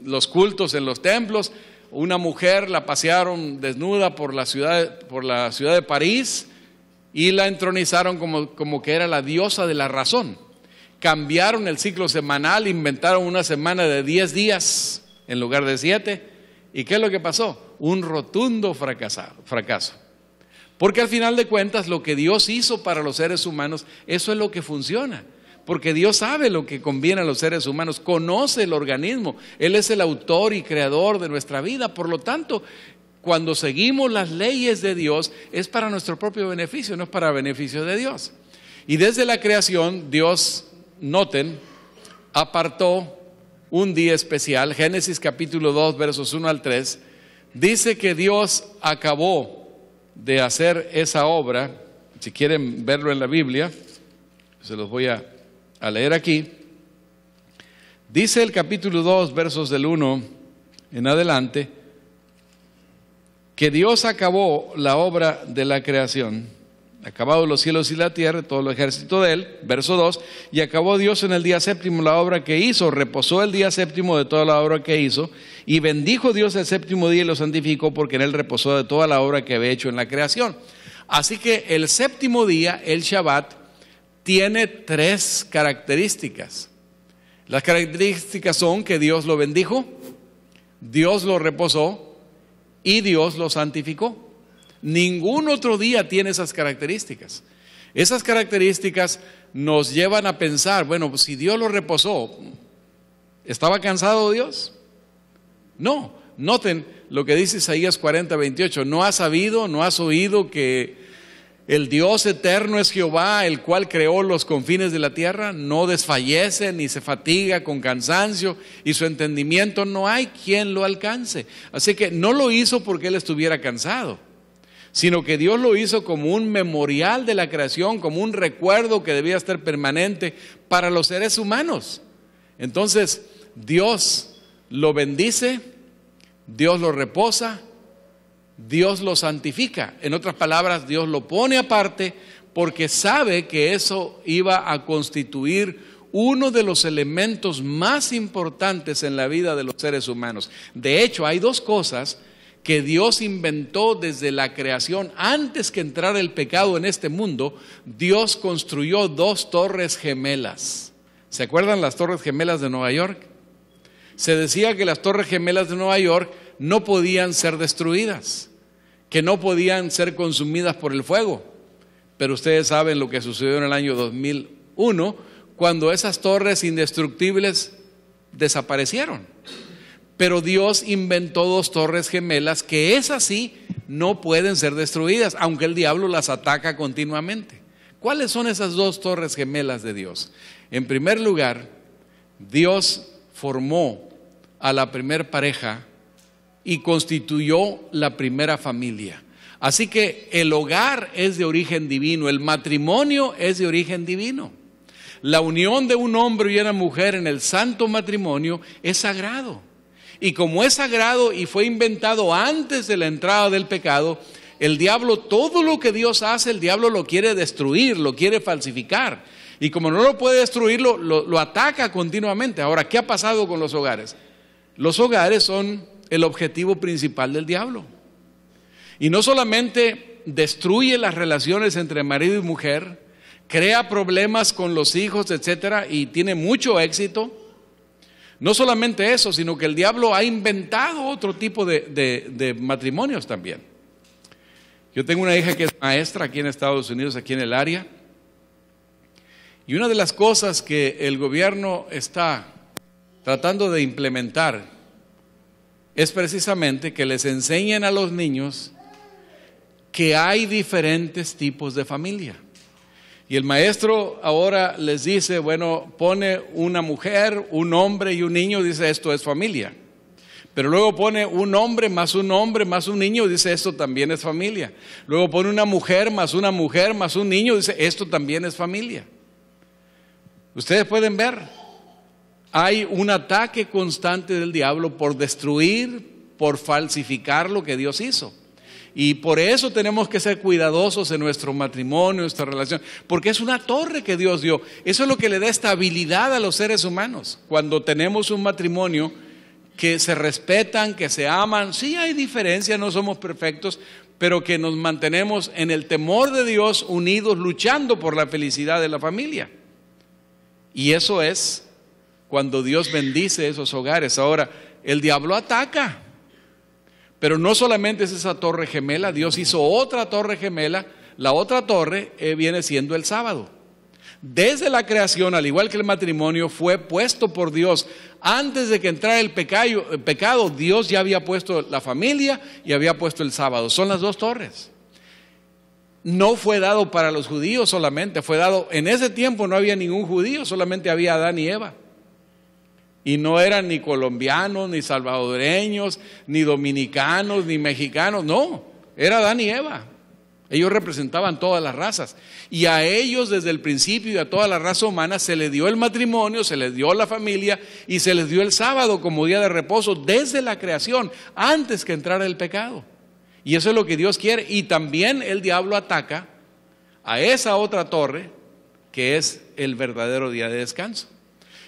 los cultos en los templos, una mujer la pasearon desnuda por la ciudad de París, y la entronizaron como que era la diosa de la razón. Cambiaron el ciclo semanal, inventaron una semana de 10 días en lugar de 7, ¿y qué es lo que pasó? Un rotundo fracaso. Porque al final de cuentas lo que Dios hizo para los seres humanos, eso es lo que funciona. Porque Dios sabe lo que conviene a los seres humanos, conoce el organismo, Él es el autor y creador de nuestra vida. Por lo tanto, cuando seguimos las leyes de Dios, es para nuestro propio beneficio, no es para beneficio de Dios. Y desde la creación, Dios, noten, apartó un día especial. Génesis capítulo 2, versos 1 al 3, dice que Dios acabó de hacer esa obra. Si quieren verlo en la Biblia, se los voy a leer aquí. Dice el capítulo 2, versos del 1 en adelante, que Dios acabó la obra de la creación, acabado los cielos y la tierra, todo el ejército de él. Verso 2, y acabó Dios en el día 7º la obra que hizo, reposó el día 7º de toda la obra que hizo, y bendijo Dios el 7º día y lo santificó, porque en él reposó de toda la obra que había hecho en la creación. Así que el 7º día, el Shabbat, tiene 3 características. Las características son que Dios lo bendijo, Dios lo reposó y Dios lo santificó. Ningún otro día tiene esas características. Esas características nos llevan a pensar, bueno, pues si Dios lo reposó, ¿estaba cansado Dios? No. Noten lo que dice Isaías 40:28. ¿No has sabido, no has oído que El Dios eterno es Jehová, el cual creó los confines de la tierra, no desfallece ni se fatiga con cansancio, y su entendimiento no hay quien lo alcance. Así que no lo hizo porque Él estuviera cansado, sino que Dios lo hizo como un memorial de la creación, como un recuerdo que debía estar permanente para los seres humanos. Entonces, Dios lo bendice, Dios lo reposa, Dios lo santifica. En otras palabras, Dios lo pone aparte porque sabe que eso iba a constituir uno de los elementos más importantes en la vida de los seres humanos. De hecho, hay dos cosas que Dios inventó desde la creación. Antes que entrara el pecado en este mundo, Dios construyó dos torres gemelas. ¿Se acuerdan las torres gemelas de Nueva York? Se decía que las torres gemelas de Nueva York no podían ser destruidas, que no podían ser consumidas por el fuego. Pero ustedes saben lo que sucedió en el año 2001, cuando esas torres indestructibles desaparecieron. Pero Dios inventó dos torres gemelas que esas sí no pueden ser destruidas, aunque el diablo las ataca continuamente. ¿Cuáles son esas dos torres gemelas de Dios? En primer lugar, Dios formó a la primer pareja y constituyó la primera familia. Así que el hogar es de origen divino, el matrimonio es de origen divino. La unión de un hombre y una mujer en el santo matrimonio es sagrado. Y como es sagrado y fue inventado antes de la entrada del pecado, el diablo, todo lo que Dios hace, el diablo lo quiere destruir, lo quiere falsificar. Y como no lo puede destruir, lo ataca continuamente. Ahora, ¿qué ha pasado con los hogares? Los hogares son el objetivo principal del diablo. Y no solamente destruye las relaciones entre marido y mujer, crea problemas con los hijos, etcétera, y tiene mucho éxito. No solamente eso, sino que el diablo ha inventado otro tipo de matrimonios también. Yo tengo una hija que es maestra aquí en Estados Unidos, aquí en el área. Y una de las cosas que el gobierno está tratando de implementar es precisamente que les enseñen a los niños que hay diferentes tipos de familia. Y el maestro ahora les dice, bueno, pone una mujer, un hombre y un niño, dice esto es familia. Pero luego pone un hombre más un niño, dice esto también es familia. Luego pone una mujer más un niño, dice esto también es familia. Ustedes pueden ver, hay un ataque constante del diablo por destruir, por falsificar lo que Dios hizo. Y por eso tenemos que ser cuidadosos en nuestro matrimonio, en nuestra relación, porque es una torre que Dios dio. Eso es lo que le da estabilidad a los seres humanos. Cuando tenemos un matrimonio que se respetan, que se aman, sí hay diferencias, no somos perfectos, pero que nos mantenemos en el temor de Dios, unidos, luchando por la felicidad de la familia. Y eso es cuando Dios bendice esos hogares. Ahora, el diablo ataca. Pero no solamente es esa torre gemela, Dios hizo otra torre gemela. La otra torre viene siendo el sábado. Desde la creación, al igual que el matrimonio, fue puesto por Dios. Antes de que entrara el pecado, Dios ya había puesto la familia y había puesto el sábado. Son las dos torres. No fue dado para los judíos solamente, fue dado, en ese tiempo no había ningún judío, solamente había Adán y Eva. Y no eran ni colombianos, ni salvadoreños, ni dominicanos, ni mexicanos, no, era Adán y Eva. Ellos representaban todas las razas. Y a ellos desde el principio y a toda la raza humana se les dio el matrimonio, se les dio la familia y se les dio el sábado como día de reposo desde la creación, antes que entrara el pecado. Y eso es lo que Dios quiere. Y también el diablo ataca a esa otra torre que es el verdadero día de descanso.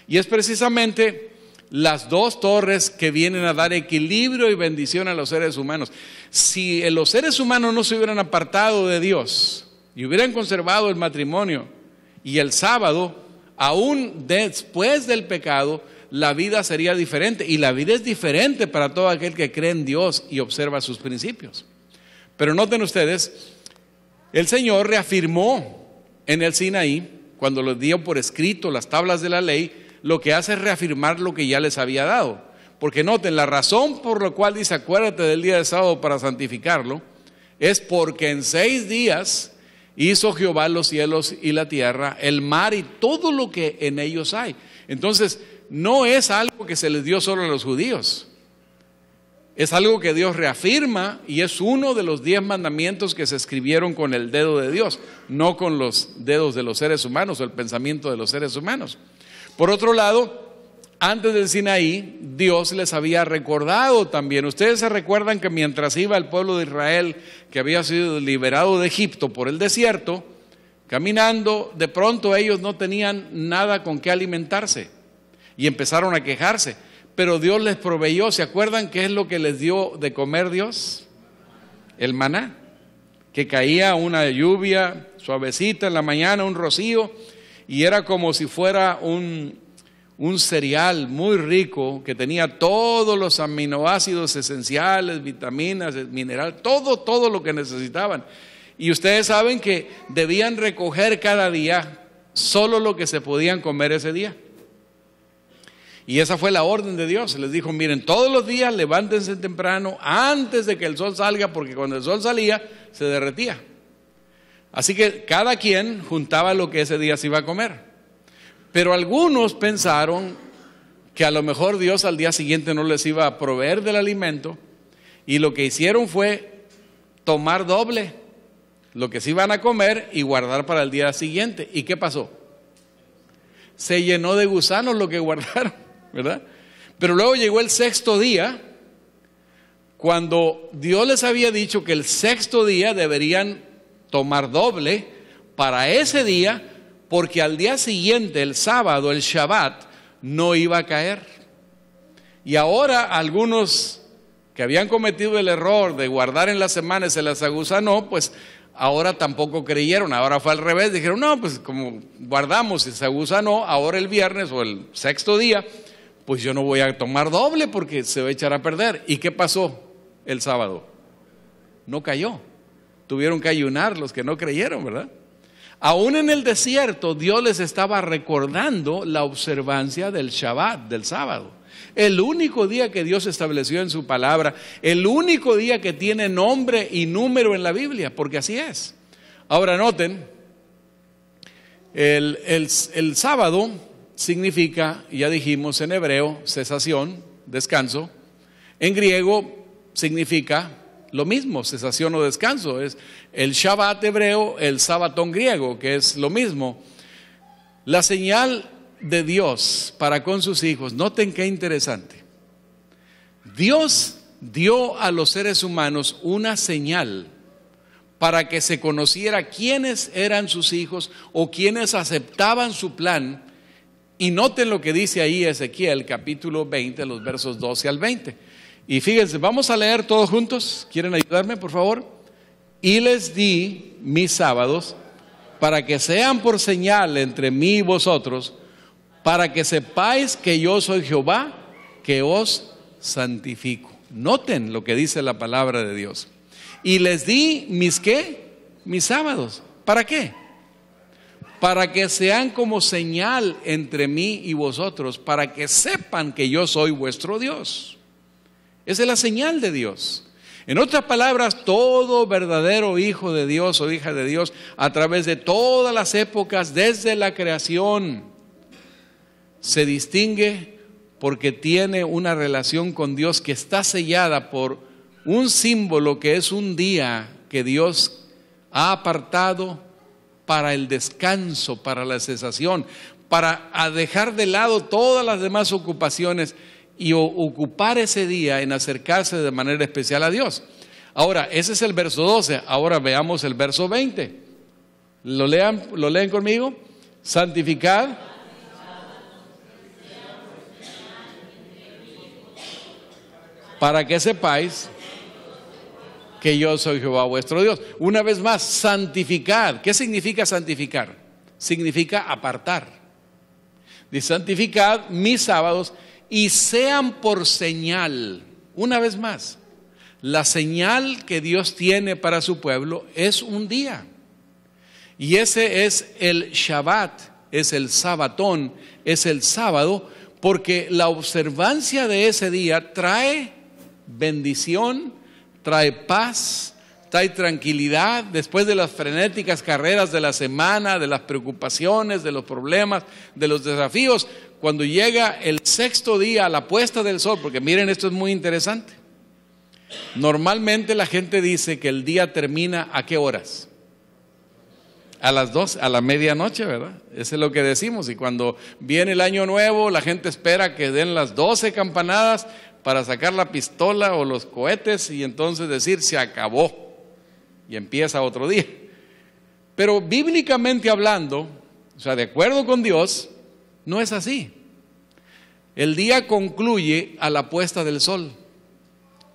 Y es precisamente las dos torres que vienen a dar equilibrio y bendición a los seres humanos. Si los seres humanos no se hubieran apartado de Dios y hubieran conservado el matrimonio y el sábado, aún después del pecado, la vida sería diferente. Y la vida es diferente para todo aquel que cree en Dios y observa sus principios. Pero noten ustedes, el Señor reafirmó en el Sinaí, cuando les dio por escrito las tablas de la ley, lo que hace es reafirmar lo que ya les había dado. Porque noten, la razón por la cual dice acuérdate del día de sábado para santificarlo, es porque en 6 días Hizo Jehová los cielos y la tierra, el mar y todo lo que en ellos hay. Entonces, no es algo que se les dio solo a los judíos. Es algo que Dios reafirma y es uno de los 10 mandamientos que se escribieron con el dedo de Dios, no con los dedos de los seres humanos o el pensamiento de los seres humanos. Por otro lado, antes del Sinaí, Dios les había recordado también. Ustedes se recuerdan que mientras iba el pueblo de Israel, que había sido liberado de Egipto por el desierto, caminando, de pronto ellos no tenían nada con qué alimentarse y empezaron a quejarse. Pero Dios les proveyó. ¿Se acuerdan qué es lo que les dio de comer Dios? El maná, que caía una lluvia suavecita en la mañana, un rocío, y era como si fuera un cereal muy rico que tenía todos los aminoácidos esenciales, vitaminas, mineral, todo lo que necesitaban. Y ustedes saben que debían recoger cada día solo lo que se podían comer ese día. Y esa fue la orden de Dios. Les dijo, miren, todos los días levántense temprano antes de que el sol salga, porque cuando el sol salía se derretía. Así que cada quien juntaba lo que ese día se iba a comer. Pero algunos pensaron que a lo mejor Dios al día siguiente no les iba a proveer del alimento, y lo que hicieron fue tomar doble lo que se iban a comer y guardar para el día siguiente. ¿Y qué pasó? Se llenó de gusanos lo que guardaron, ¿verdad? Pero luego llegó el 6º día, cuando Dios les había dicho que el 6º día deberían tomar doble para ese día, porque al día siguiente, el sábado, el Shabbat, no iba a caer. Y ahora algunos que habían cometido el error de guardar en la semana y se les agusanó, pues ahora tampoco creyeron. Ahora fue al revés, dijeron, no, pues como guardamos y se agusanó, ahora el viernes o el 6º día, pues yo no voy a tomar doble porque se va a echar a perder. ¿Y qué pasó el sábado? No cayó. Tuvieron que ayunar los que no creyeron, ¿verdad? Aún en el desierto, Dios les estaba recordando la observancia del Shabbat, del sábado. El único día que Dios estableció en su palabra, el único día que tiene nombre y número en la Biblia, porque así es. Ahora noten, el sábado significa, ya dijimos en hebreo, cesación, descanso. En griego significa lo mismo, cesación o descanso. Es el Shabbat hebreo, el Sabatón griego, que es lo mismo. La señal de Dios para con sus hijos, noten qué interesante. Dios dio a los seres humanos una señal para que se conociera quiénes eran sus hijos o quiénes aceptaban su plan. Y noten lo que dice ahí Ezequiel, capítulo 20, los versos 12 al 20. Y fíjense, vamos a leer todos juntos. ¿Quieren ayudarme, por favor? Y les di mis sábados para que sean por señal entre mí y vosotros, para que sepáis que yo soy Jehová, que os santifico. Noten lo que dice la palabra de Dios. Y les di mis ¿qué? Mis sábados. ¿Para qué? Para que sean como señal entre mí y vosotros, para que sepan que yo soy vuestro Dios. Esa es la señal de Dios. En otras palabras, todo verdadero hijo de Dios o hija de Dios, a través de todas las épocas, desde la creación, se distingue porque tiene una relación con Dios que está sellada por un símbolo que es un día que Dios ha apartado para el descanso, para la cesación, para dejar de lado todas las demás ocupaciones y ocupar ese día en acercarse de manera especial a Dios. Ahora, ese es el verso 12. Ahora veamos el verso 20. ¿Lo leen conmigo? Santificad para que sepáis que yo soy Jehová vuestro Dios. Una vez más, santificad. ¿Qué significa santificar? Significa apartar. Dice, santificad mis sábados y sean por señal. Una vez más, la señal que Dios tiene para su pueblo es un día. Y ese es el Shabbat, es el Sabatón, es el sábado, porque la observancia de ese día trae bendición, trae paz, hasta hay tranquilidad después de las frenéticas carreras de la semana, de las preocupaciones, de los problemas, de los desafíos. Cuando llega el sexto día a la puesta del sol, porque miren, esto es muy interesante. Normalmente la gente dice que el día termina ¿a qué horas? A las 12, a la medianoche, ¿verdad? Eso es lo que decimos. Y cuando viene el año nuevo, la gente espera que den las 12 campanadas para sacar la pistola o los cohetes y entonces decir se acabó y empieza otro día. Pero bíblicamente hablando, o sea, de acuerdo con Dios, no es así. El día concluye a la puesta del sol.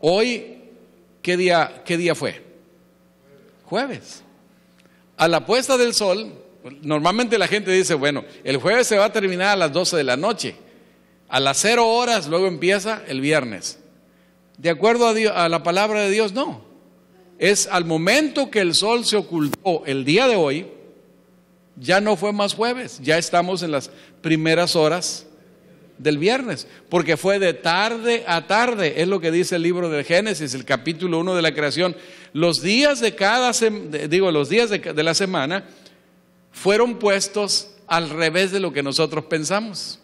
Hoy, ¿qué día fue? Jueves. A la puesta del sol, normalmente la gente dice, bueno, el jueves se va a terminar a las 12 de la noche. A las 0 horas, luego empieza el viernes. De acuerdo a Dios, a la palabra de Dios, no. Es al momento que el sol se ocultó el día de hoy, ya no fue más jueves, ya estamos en las primeras horas del viernes, porque fue de tarde a tarde, es lo que dice el libro del Génesis, el capítulo 1 de la creación. Los días de de la semana fueron puestos al revés de lo que nosotros pensamos.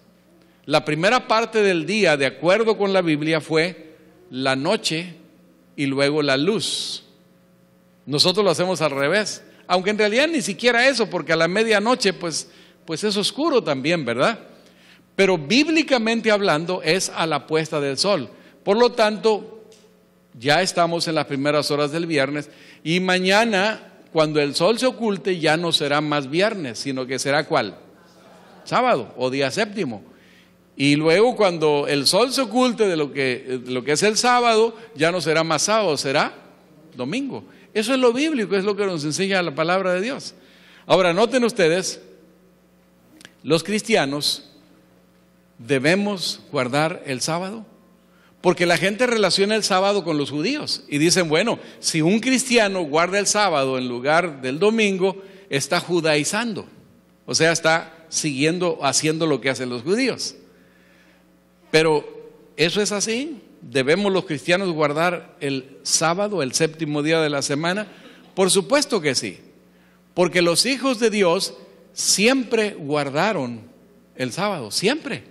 La primera parte del día, de acuerdo con la Biblia, fue la noche y luego la luz. Nosotros lo hacemos al revés, aunque en realidad ni siquiera eso, porque a la medianoche pues es oscuro también, ¿verdad? Pero bíblicamente hablando es a la puesta del sol. Por lo tanto, ya estamos en las primeras horas del viernes y mañana, cuando el sol se oculte, ya no será más viernes, sino que será ¿cuál? Sábado o día séptimo. Y luego cuando el sol se oculte de lo que es el sábado, ya no será más sábado, será domingo. Eso es lo bíblico, es lo que nos enseña la palabra de Dios. Ahora, noten ustedes, los cristianos debemos guardar el sábado, porque la gente relaciona el sábado con los judíos y dicen, bueno, si un cristiano guarda el sábado en lugar del domingo, está judaizando, o sea, está haciendo lo que hacen los judíos. Pero ¿eso es así? ¿Debemos los cristianos guardar el sábado, el séptimo día de la semana? Por supuesto que sí, porque los hijos de Dios siempre guardaron el sábado, siempre.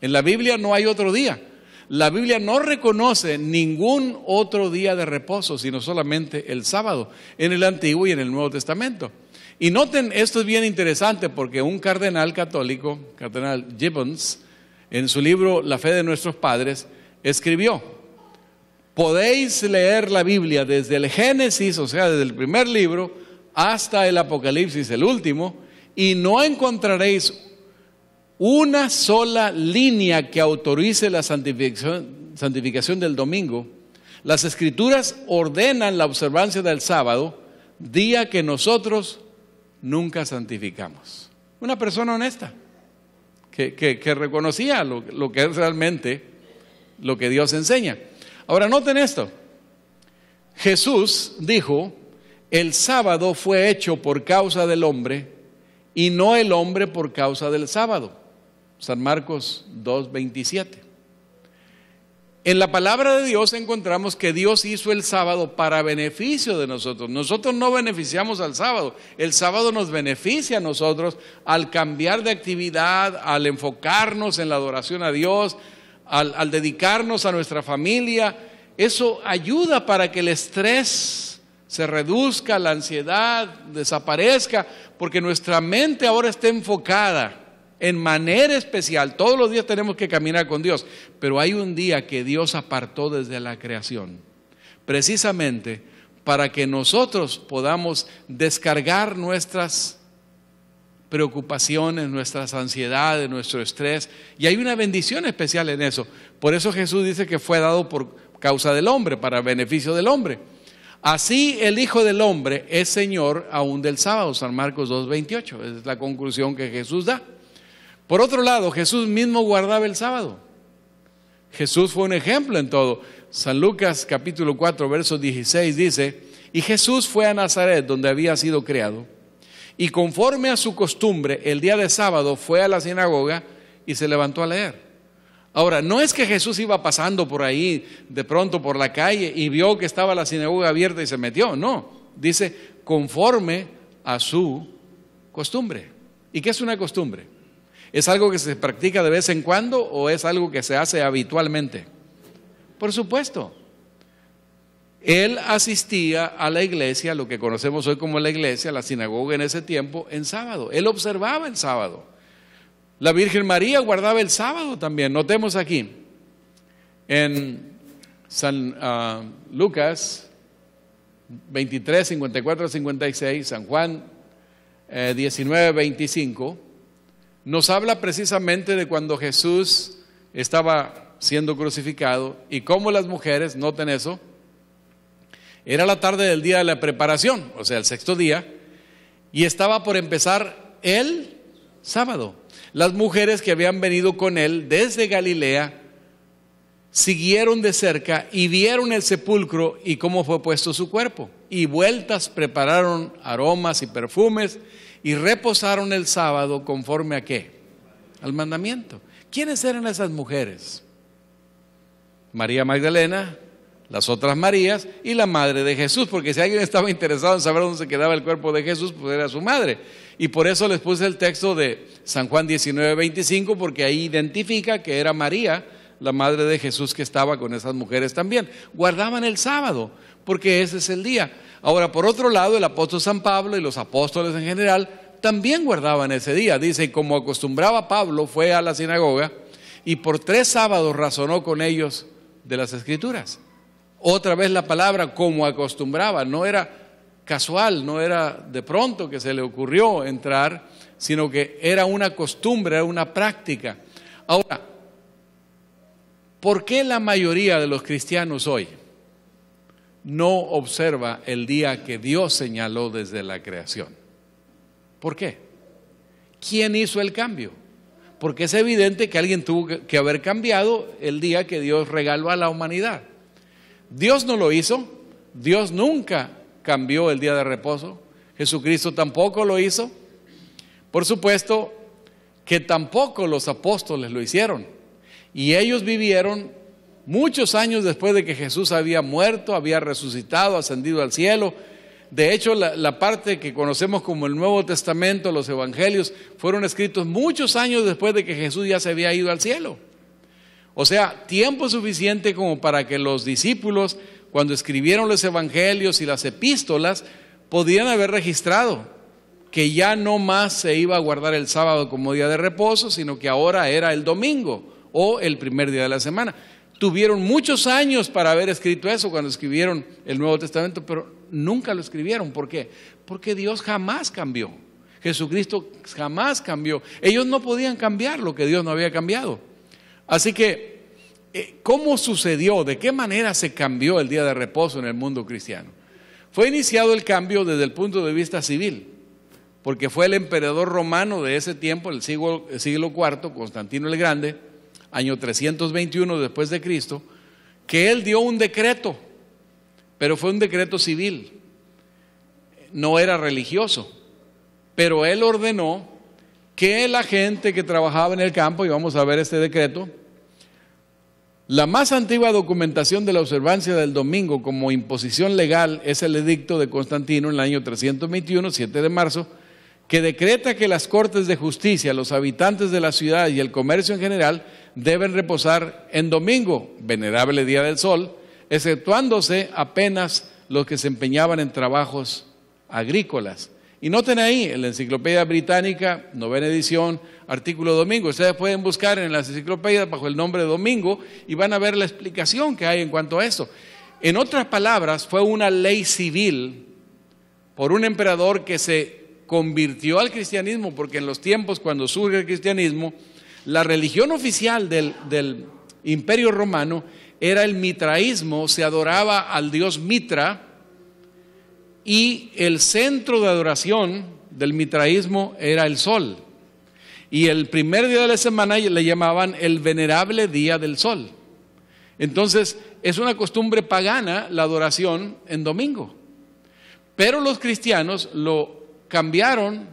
En la Biblia no hay otro día. La Biblia no reconoce ningún otro día de reposo, sino solamente el sábado, en el Antiguo y en el Nuevo Testamento. Y noten, esto es bien interesante porque un cardenal católico, cardenal Gibbons, en su libro La fe de nuestros padres, escribió: podéis leer la Biblia desde el Génesis, o sea, desde el primer libro, hasta el Apocalipsis, el último, y no encontraréis una sola línea que autorice la santificación del domingo. Las Escrituras ordenan la observancia del sábado, día que nosotros nunca santificamos. Una persona honesta, que reconocía lo que es realmente lo que Dios enseña. Ahora noten esto, Jesús dijo, el sábado fue hecho por causa del hombre y no el hombre por causa del sábado. San Marcos 2:27. En la palabra de Dios encontramos que Dios hizo el sábado para beneficio de nosotros. Nosotros no beneficiamos al sábado. El sábado nos beneficia a nosotros al cambiar de actividad, al enfocarnos en la adoración a Dios, al dedicarnos a nuestra familia. Eso ayuda para que el estrés se reduzca, la ansiedad desaparezca, porque nuestra mente ahora está enfocada en manera especial. Todos los días tenemos que caminar con Dios, pero hay un día que Dios apartó desde la creación, precisamente para que nosotros podamos descargar nuestras preocupaciones, nuestras ansiedades, nuestro estrés, y hay una bendición especial en eso. Por eso Jesús dice que fue dado por causa del hombre, para beneficio del hombre. Así el Hijo del Hombre es Señor aún del sábado. San Marcos 2:28, esa es la conclusión que Jesús da. Por otro lado, Jesús mismo guardaba el sábado. Jesús fue un ejemplo en todo. San Lucas capítulo 4 verso 16 dice: y Jesús fue a Nazaret, donde había sido criado, y conforme a su costumbre el día de sábado fue a la sinagoga y se levantó a leer. Ahora, no es que Jesús iba pasando por ahí, de pronto por la calle, y vio que estaba la sinagoga abierta y se metió. No, dice, conforme a su costumbre. ¿Y qué es una costumbre? ¿Es algo que se practica de vez en cuando o es algo que se hace habitualmente? Por supuesto. Él asistía a la iglesia, lo que conocemos hoy como la iglesia, la sinagoga en ese tiempo, en sábado. Él observaba el sábado. La Virgen María guardaba el sábado también. Notemos aquí, en San Lucas 23, 54, 56, San Juan 19, 25, nos habla precisamente de cuando Jesús estaba siendo crucificado y cómo las mujeres, noten eso, era la tarde del día de la preparación, o sea, el sexto día, y estaba por empezar el sábado. Las mujeres que habían venido con él desde Galilea siguieron de cerca y vieron el sepulcro y cómo fue puesto su cuerpo. Y vueltas prepararon aromas y perfumes y reposaron el sábado conforme a ¿qué? Al mandamiento. ¿Quiénes eran esas mujeres? María Magdalena, las otras Marías y la madre de Jesús, porque si alguien estaba interesado en saber dónde se quedaba el cuerpo de Jesús, pues era su madre. Y por eso les puse el texto de San Juan 19, 25, porque ahí identifica que era María, la madre de Jesús, que estaba con esas mujeres también. Guardaban el sábado, porque ese es el día. Ahora, por otro lado, el apóstol San Pablo y los apóstoles en general también guardaban ese día. Dice, como acostumbraba Pablo, fue a la sinagoga y por 3 sábados razonó con ellos de las Escrituras. Otra vez la palabra como acostumbraba, no era casual, no era de pronto que se le ocurrió entrar, sino que era una costumbre, era una práctica. Ahora, ¿por qué la mayoría de los cristianos hoy no observa el día que Dios señaló desde la creación? ¿Por qué? ¿Quién hizo el cambio? Porque es evidente que alguien tuvo que haber cambiado el día que Dios regaló a la humanidad. Dios no lo hizo, Dios nunca cambió el día de reposo, Jesucristo tampoco lo hizo, por supuesto que tampoco los apóstoles lo hicieron, y ellos vivieron muchos años después de que Jesús había muerto, había resucitado, ascendido al cielo. De hecho, la parte que conocemos como el Nuevo Testamento, los Evangelios, fueron escritos muchos años después de que Jesús ya se había ido al cielo. O sea, tiempo suficiente como para que los discípulos, cuando escribieron los evangelios y las epístolas, podían haber registrado que ya no más se iba a guardar el sábado como día de reposo, sino que ahora era el domingo o el primer día de la semana. Tuvieron muchos años para haber escrito eso cuando escribieron el Nuevo Testamento, pero nunca lo escribieron. ¿Por qué? Porque Dios jamás cambió. Jesucristo jamás cambió. Ellos no podían cambiar lo que Dios no había cambiado. Así que, ¿cómo sucedió? ¿De qué manera se cambió el día de reposo en el mundo cristiano? Fue iniciado el cambio desde el punto de vista civil, porque fue el emperador romano de ese tiempo, el siglo IV, Constantino el Grande, año 321 después de Cristo, que él dio un decreto, pero fue un decreto civil, no era religioso, pero él ordenó que la gente que trabajaba en el campo, y vamos a ver este decreto, la más antigua documentación de la observancia del domingo como imposición legal es el edicto de Constantino en el año 321, 7 de marzo, que decreta que las cortes de justicia, los habitantes de la ciudad y el comercio en general deben reposar en domingo, venerable día del sol, exceptuándose apenas los que se empeñaban en trabajos agrícolas. Y noten ahí, en la Enciclopedia Británica, 9ª edición, artículo domingo. Ustedes pueden buscar en las enciclopedias bajo el nombre de domingo y van a ver la explicación que hay en cuanto a eso. En otras palabras, fue una ley civil por un emperador que se convirtió al cristianismo, porque en los tiempos cuando surge el cristianismo, la religión oficial del Imperio Romano era el mitraísmo, se adoraba al dios Mitra, y el centro de adoración del mitraísmo era el sol. Y el primer día de la semana le llamaban el venerable día del sol. Entonces, es una costumbre pagana la adoración en domingo. Pero los cristianos lo cambiaron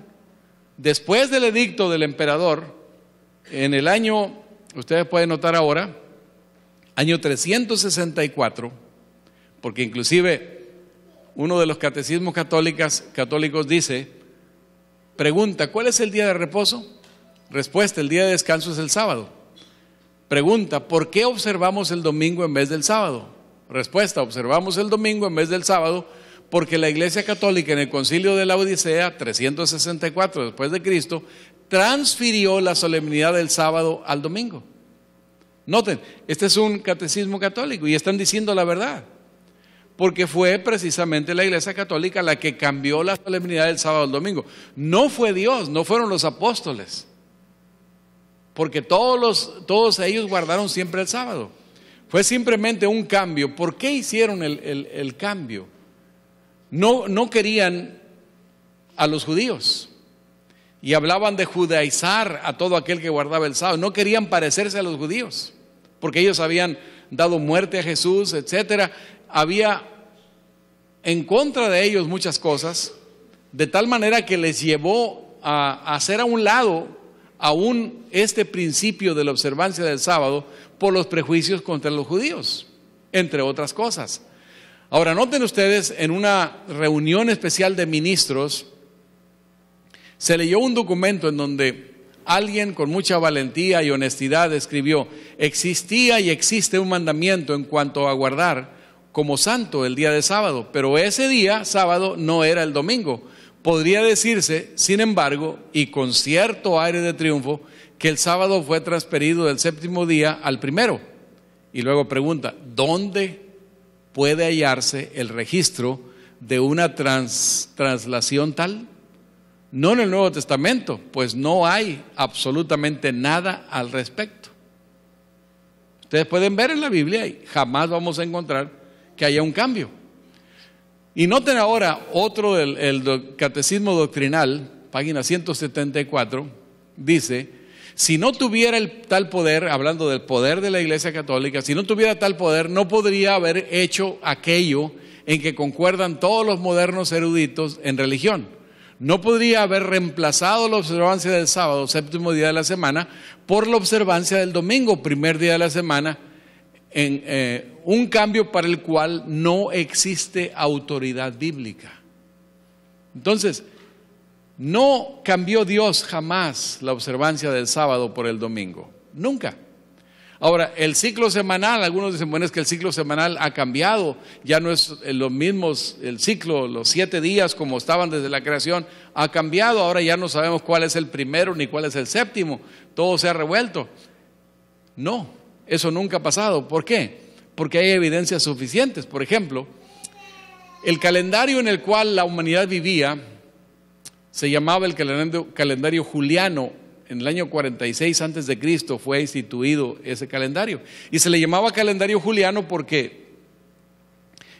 después del edicto del emperador en el año ustedes pueden notar ahora, año 364, porque inclusive uno de los catecismos católicos dice, pregunta, ¿cuál es el día de reposo? Respuesta, el día de descanso es el sábado. Pregunta, ¿por qué observamos el domingo en vez del sábado? Respuesta, observamos el domingo en vez del sábado porque la Iglesia Católica en el Concilio de la Odisea, 364 después de Cristo, transfirió la solemnidad del sábado al domingo. Noten, este es un catecismo católico y están diciendo la verdad, porque fue precisamente la Iglesia Católica la que cambió la solemnidad del sábado al domingo. No fue Dios, no fueron los apóstoles, porque todos ellos guardaron siempre el sábado. Fue simplemente un cambio. ¿Por qué hicieron el cambio? No querían a los judíos y hablaban de judaizar a todo aquel que guardaba el sábado. No querían parecerse a los judíos porque ellos habían dado muerte a Jesús, etcétera. Había en contra de ellos muchas cosas, de tal manera que les llevó a hacer a un lado aún este principio de la observancia del sábado por los prejuicios contra los judíos, entre otras cosas. Ahora, noten ustedes, en una reunión especial de ministros, se leyó un documento en donde alguien con mucha valentía y honestidad escribió: existía y existe un mandamiento en cuanto a guardar como santo el día de sábado, pero ese día, sábado, no era el domingo. Podría decirse, sin embargo, y con cierto aire de triunfo, que el sábado fue transferido del séptimo día al primero. Y luego pregunta, ¿dónde puede hallarse el registro de una translación tal? No en el Nuevo Testamento, pues no hay absolutamente nada al respecto. Ustedes pueden ver en la Biblia y jamás vamos a encontrar que haya un cambio. Y noten ahora otro del Catecismo Doctrinal, página 174, dice: si no tuviera tal poder, hablando del poder de la Iglesia Católica, si no tuviera tal poder, no podría haber hecho aquello en que concuerdan todos los modernos eruditos en religión. No podría haber reemplazado la observancia del sábado, séptimo día de la semana, por la observancia del domingo, primer día de la semana, en un cambio para el cual no existe autoridad bíblica. Entonces, no cambió Dios jamás la observancia del sábado por el domingo, nunca. Ahora, el ciclo semanal, algunos dicen, bueno, es que el ciclo semanal ha cambiado, ya no es los mismos, el ciclo, los 7 días como estaban desde la creación, ha cambiado, ahora ya no sabemos cuál es el primero ni cuál es el séptimo, todo se ha revuelto. No, eso nunca ha pasado. ¿Por qué? Porque hay evidencias suficientes. Por ejemplo, el calendario en el cual la humanidad vivía se llamaba el calendario juliano. En el año 46 antes de Cristo fue instituido ese calendario y se le llamaba calendario juliano porque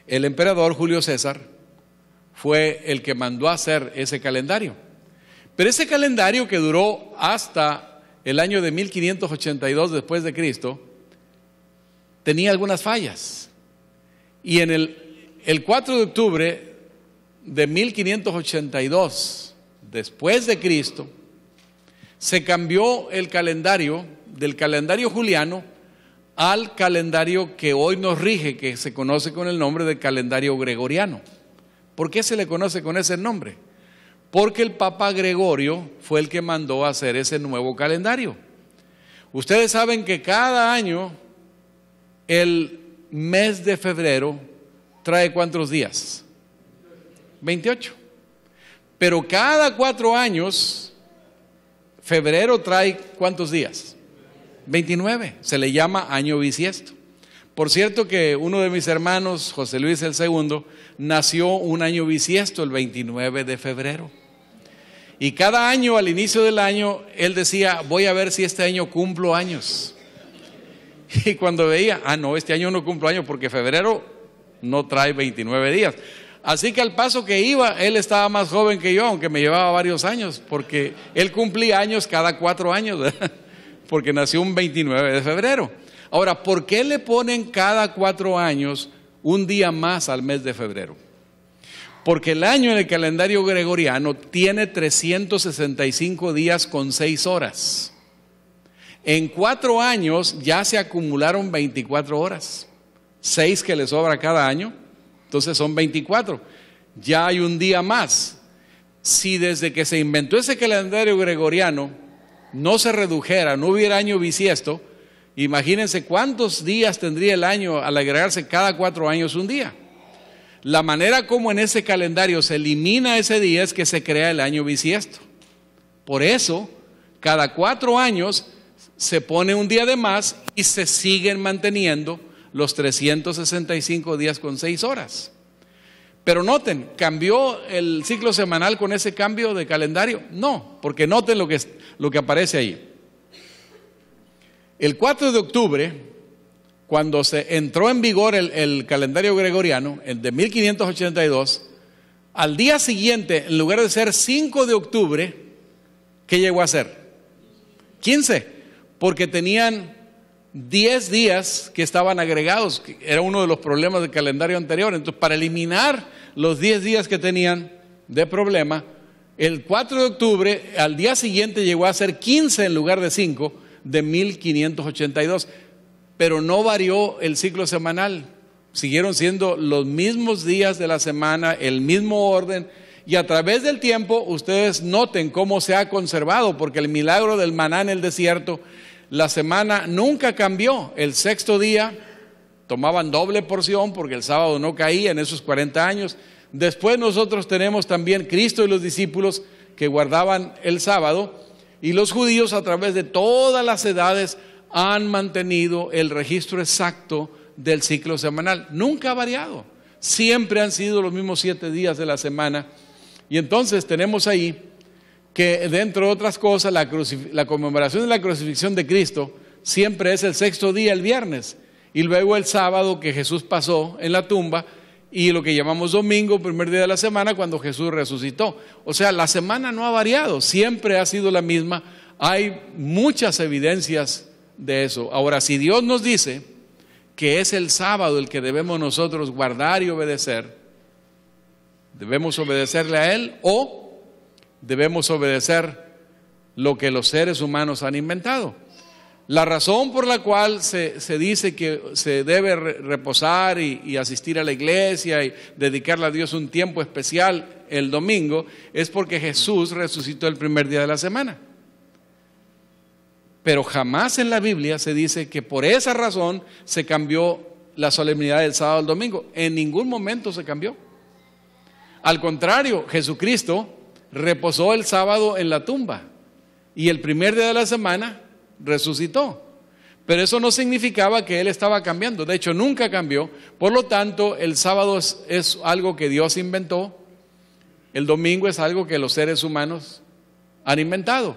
el emperador Julio César fue el que mandó a hacer ese calendario. Pero ese calendario, que duró hasta el año de 1582 después de Cristo, tenía algunas fallas. Y en el 4 de octubre de 1582 después de Cristo, se cambió el calendario del calendario juliano al calendario que hoy nos rige, que se conoce con el nombre de calendario gregoriano. ¿Por qué se le conoce con ese nombre? Porque el Papa Gregorio fue el que mandó a hacer ese nuevo calendario. Ustedes saben que cada año el mes de febrero trae ¿cuántos días? 28. Pero cada 4 años febrero trae ¿cuántos días? 29, se le llama año bisiesto. Por cierto que uno de mis hermanos, José Luis el segundo, nació un año bisiesto, el 29 de febrero. Y cada año, al inicio del año, él decía, voy a ver si este año cumplo años. Y cuando veía, no, este año no cumplo años porque febrero no trae 29 días. Así que al paso que iba, él estaba más joven que yo, aunque me llevaba varios años, porque él cumplía años cada 4 años, ¿verdad? Porque nació un 29 de febrero. Ahora, ¿por qué le ponen cada 4 años un día más al mes de febrero? Porque el año en el calendario gregoriano tiene 365 días con 6 horas. En 4 años ya se acumularon 24 horas, 6 que le sobra cada año, entonces son 24. Ya hay un día más. Si desde que se inventó ese calendario gregoriano no se redujera, no hubiera año bisiesto, imagínense cuántos días tendría el año al agregarse cada 4 años un día. La manera como en ese calendario se elimina ese día es que se crea el año bisiesto. Por eso, cada 4 años se pone un día de más y se siguen manteniendo los 365 días con 6 horas. Pero noten, ¿cambió el ciclo semanal con ese cambio de calendario? No, porque noten lo que aparece ahí. El 4 de octubre, cuando se entró en vigor el calendario gregoriano, el de 1582, al día siguiente, en lugar de ser 5 de octubre, ¿qué llegó a ser? 15, porque tenían 10 días que estaban agregados, que era uno de los problemas del calendario anterior. Entonces, para eliminar los 10 días que tenían de problema, el 4 de octubre, al día siguiente llegó a ser 15 en lugar de 5 de 1582. Pero no varió el ciclo semanal, siguieron siendo los mismos días de la semana, el mismo orden, y a través del tiempo ustedes noten cómo se ha conservado, porque el milagro del maná en el desierto, la semana nunca cambió. El 6º día tomaban doble porción porque el sábado no caía en esos 40 años. Después nosotros tenemos también Cristo y los discípulos que guardaban el sábado, y los judíos a través de todas las edades han mantenido el registro exacto del ciclo semanal. Nunca ha variado. Siempre han sido los mismos 7 días de la semana. Y entonces tenemos ahí que, dentro de otras cosas, la conmemoración de la crucifixión de Cristo siempre es el 6º día, el viernes. Y luego el sábado que Jesús pasó en la tumba, y lo que llamamos domingo, primer día de la semana, cuando Jesús resucitó. O sea, la semana no ha variado, siempre ha sido la misma. Hay muchas evidencias de eso. Ahora, si Dios nos dice que es el sábado el que debemos nosotros guardar y obedecer, ¿debemos obedecerle a Él o debemos obedecer lo que los seres humanos han inventado? La razón por la cual se dice que se debe reposar y asistir a la iglesia y dedicarle a Dios un tiempo especial el domingo es porque Jesús resucitó el primer día de la semana. Pero jamás en la Biblia se dice que por esa razón se cambió la solemnidad del sábado al domingo. En ningún momento se cambió. Al contrario, Jesucristo reposó el sábado en la tumba y el primer día de la semana resucitó. Pero eso no significaba que Él estaba cambiando. De hecho, nunca cambió. Por lo tanto, el sábado es algo que Dios inventó. El domingo es algo que los seres humanos han inventado.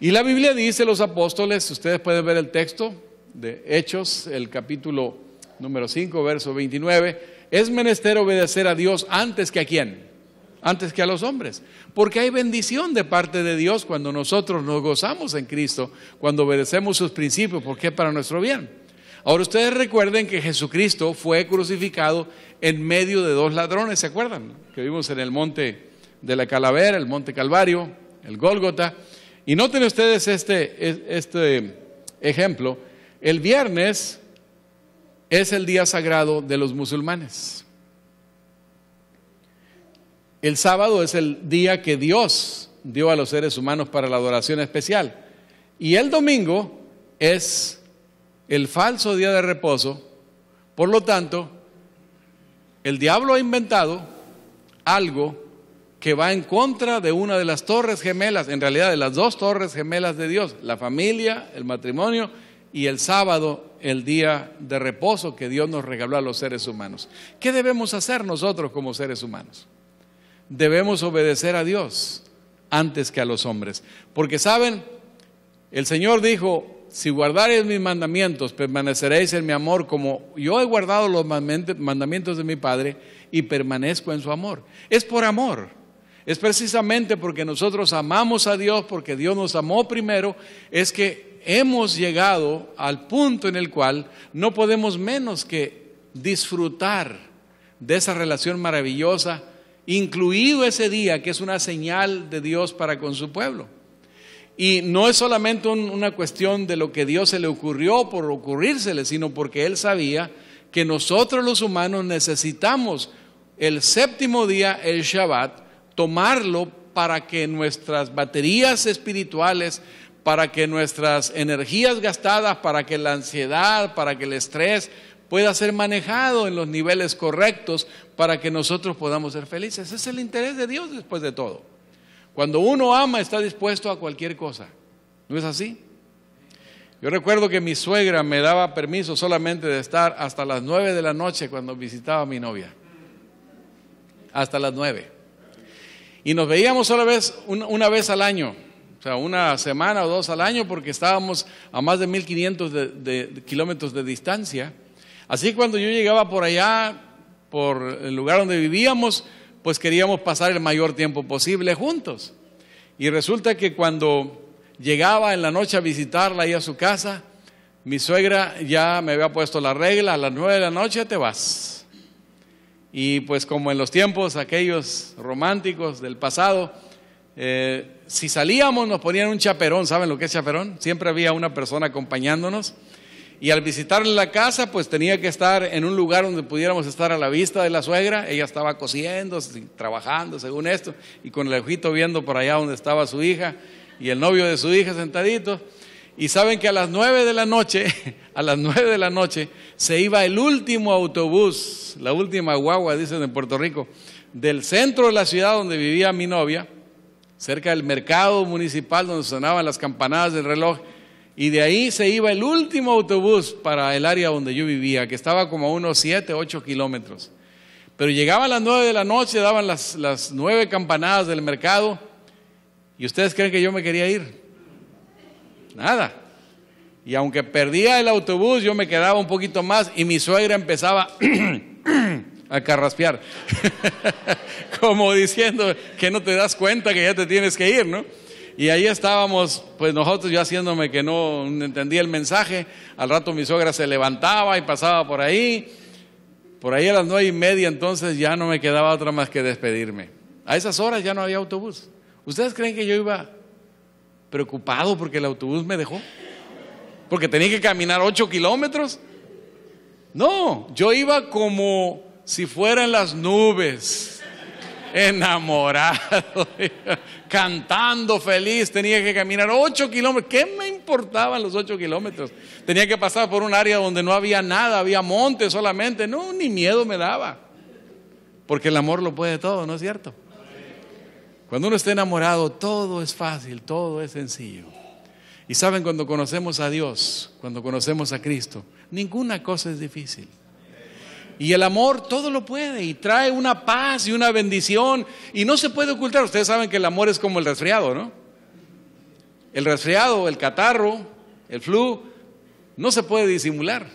Y la Biblia dice, los apóstoles, ustedes pueden ver el texto de Hechos, el capítulo número 5, verso 29, es menester obedecer a Dios antes que a ¿quién? Antes que a los hombres, porque hay bendición de parte de Dios cuando nosotros nos gozamos en Cristo, cuando obedecemos sus principios, porque es para nuestro bien. Ahora ustedes recuerden que Jesucristo fue crucificado en medio de 2 ladrones, ¿se acuerdan? Que vimos en el monte de la Calavera, el monte Calvario, el Gólgota. Y noten ustedes este ejemplo. El viernes es el día sagrado de los musulmanes. El sábado es el día que Dios dio a los seres humanos para la adoración especial. Y el domingo es el falso día de reposo. Por lo tanto, el diablo ha inventado algo que va en contra de una de las torres gemelas, en realidad de las 2 torres gemelas de Dios, la familia, el matrimonio y el sábado, el día de reposo que Dios nos regaló a los seres humanos. ¿Qué debemos hacer nosotros como seres humanos? Debemos obedecer a Dios antes que a los hombres, porque saben, el Señor dijo, si guardareis mis mandamientos, permaneceréis en mi amor, como yo he guardado los mandamientos de mi Padre y permanezco en su amor. Es por amor. Es precisamente porque nosotros amamos a Dios, porque Dios nos amó primero, es que hemos llegado al punto en el cual no podemos menos que disfrutar de esa relación maravillosa, incluido ese día que es una señal de Dios para con su pueblo. Y no es solamente una cuestión de lo que Dios se le ocurrió por ocurrírsele, sino porque Él sabía que nosotros los humanos necesitamos el séptimo día, el Shabbat, tomarlo para que nuestras baterías espirituales, para que nuestras energías gastadas, para que la ansiedad, para que el estrés pueda ser manejado en los niveles correctos para que nosotros podamos ser felices. Ese es el interés de Dios después de todo. Cuando uno ama está dispuesto a cualquier cosa. ¿No es así? Yo recuerdo que mi suegra me daba permiso solamente de estar hasta las 9 de la noche cuando visitaba a mi novia. Hasta las 9. Y nos veíamos solo una vez al año. O sea, una semana o dos al año porque estábamos a más de 1500 de kilómetros de distancia. Así que cuando yo llegaba por allá, por el lugar donde vivíamos, pues queríamos pasar el mayor tiempo posible juntos. Y resulta que cuando llegaba en la noche a visitarla ahí a su casa, mi suegra ya me había puesto la regla: a las 9 de la noche te vas. Y pues como en los tiempos aquellos románticos del pasado, si salíamos nos ponían un chaperón. ¿Saben lo que es chaperón? Siempre había una persona acompañándonos. Y al visitarle la casa, pues tenía que estar en un lugar donde pudiéramos estar a la vista de la suegra. Ella estaba cosiendo, trabajando, según esto, y con el ojito viendo por allá donde estaba su hija y el novio de su hija sentaditos. Y saben que a las 9 de la noche, se iba el último autobús, la última guagua, dicen en Puerto Rico, del centro de la ciudad donde vivía mi novia, cerca del mercado municipal donde sonaban las campanadas del reloj. Y de ahí se iba el último autobús para el área donde yo vivía, que estaba como a unos 7, 8 kilómetros. Pero llegaba a las 9 de la noche, daban las 9 campanadas del mercado. ¿Y ustedes creen que yo me quería ir? Nada. Y aunque perdía el autobús, yo me quedaba un poquito más y mi suegra empezaba a carraspear. Como diciendo que no te das cuenta que ya te tienes que ir, ¿no? Y ahí estábamos, pues nosotros, yo haciéndome que no entendía el mensaje. Al rato mi suegra se levantaba y pasaba por ahí a las 9:30, entonces ya no me quedaba otra más que despedirme. A esas horas ya no había autobús. ¿Ustedes creen que yo iba preocupado porque el autobús me dejó? ¿Porque tenía que caminar 8 kilómetros? No, yo iba como si fueran las nubes, enamorado, cantando feliz. Tenía que caminar 8 kilómetros. ¿Qué me importaban los 8 kilómetros? Tenía que pasar por un área donde no había nada, había monte solamente. No, ni miedo me daba, porque el amor lo puede todo, ¿no es cierto? Cuando uno está enamorado, todo es fácil, todo es sencillo. Y saben, cuando conocemos a Dios, cuando conocemos a Cristo, ninguna cosa es difícil. Y el amor todo lo puede y trae una paz y una bendición y no se puede ocultar. Ustedes saben que el amor es como el resfriado, ¿no? El resfriado, el catarro, el flu, no se puede disimular.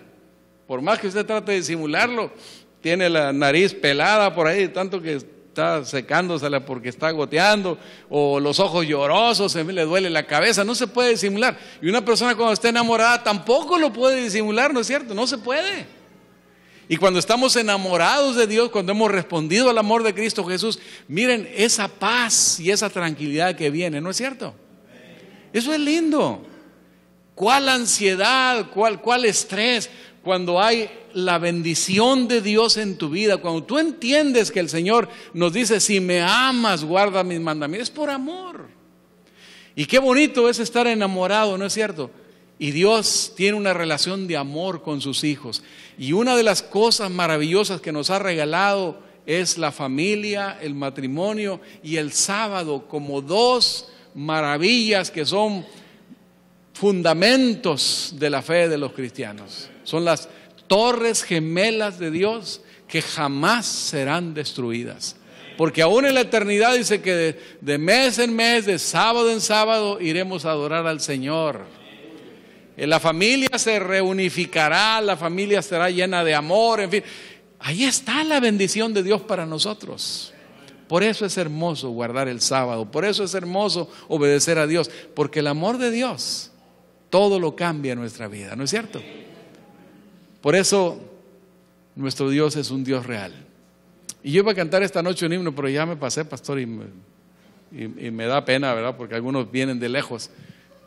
Por más que usted trate de disimularlo, tiene la nariz pelada por ahí, tanto que está secándosela porque está goteando, o los ojos llorosos, le duele la cabeza, no se puede disimular. Y una persona cuando está enamorada tampoco lo puede disimular, ¿no es cierto? No se puede. Y cuando estamos enamorados de Dios, cuando hemos respondido al amor de Cristo Jesús, miren esa paz y esa tranquilidad que viene, ¿no es cierto? Eso es lindo. ¿Cuál ansiedad, cuál estrés cuando hay la bendición de Dios en tu vida? Cuando tú entiendes que el Señor nos dice: si me amas, guarda mis mandamientos. Es por amor. Y qué bonito es estar enamorado, ¿no es cierto? Y Dios tiene una relación de amor con sus hijos. Y una de las cosas maravillosas que nos ha regalado es la familia, el matrimonio y el sábado, como dos maravillas que son fundamentos de la fe de los cristianos. Son las torres gemelas de Dios que jamás serán destruidas. Porque aún en la eternidad dice que de mes en mes, de sábado en sábado, iremos a adorar al Señor. La familia se reunificará, la familia estará llena de amor, en fin. Ahí está la bendición de Dios para nosotros. Por eso es hermoso guardar el sábado, por eso es hermoso obedecer a Dios, porque el amor de Dios todo lo cambia en nuestra vida, ¿no es cierto? Por eso nuestro Dios es un Dios real. Y yo iba a cantar esta noche un himno, pero ya me pasé, pastor, y me da pena, ¿verdad? Porque algunos vienen de lejos.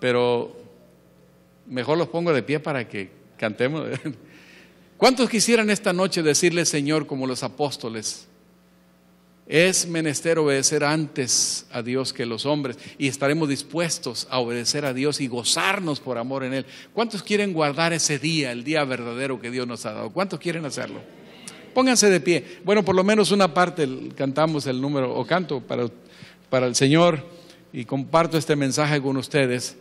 pero mejor los pongo de pie para que cantemos. ¿Cuántos quisieran esta noche decirle, Señor, como los apóstoles? Es menester obedecer antes a Dios que los hombres, y estaremos dispuestos a obedecer a Dios y gozarnos por amor en Él. ¿Cuántos quieren guardar ese día, el día verdadero que Dios nos ha dado? ¿Cuántos quieren hacerlo? Pónganse de pie. Bueno, por lo menos una parte cantamos el número, o canto para el Señor, y comparto este mensaje con ustedes,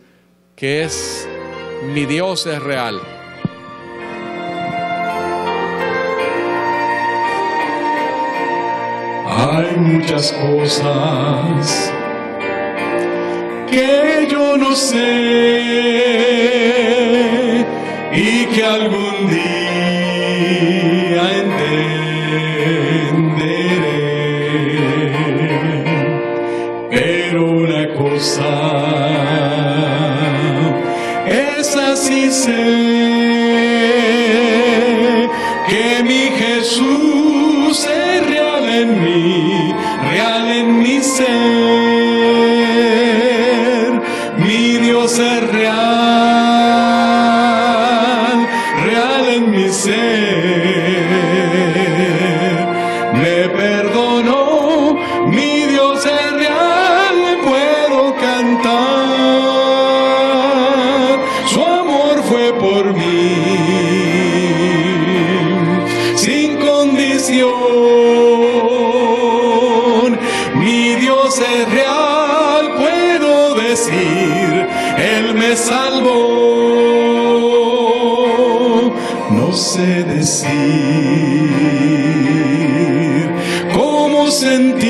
que es: mi Dios es real. Hay muchas cosas que yo no sé y que algún día entenderé, pero una cosa es así, sé que mi Jesús es real en mi ser, mi Dios es real, real en mi ser, me perdonó, mi Dios es real, puedo cantar, su amor fue por mí, sin condición, mi Dios es real, puedo decir, Él me salvó, no sé decir cómo sentí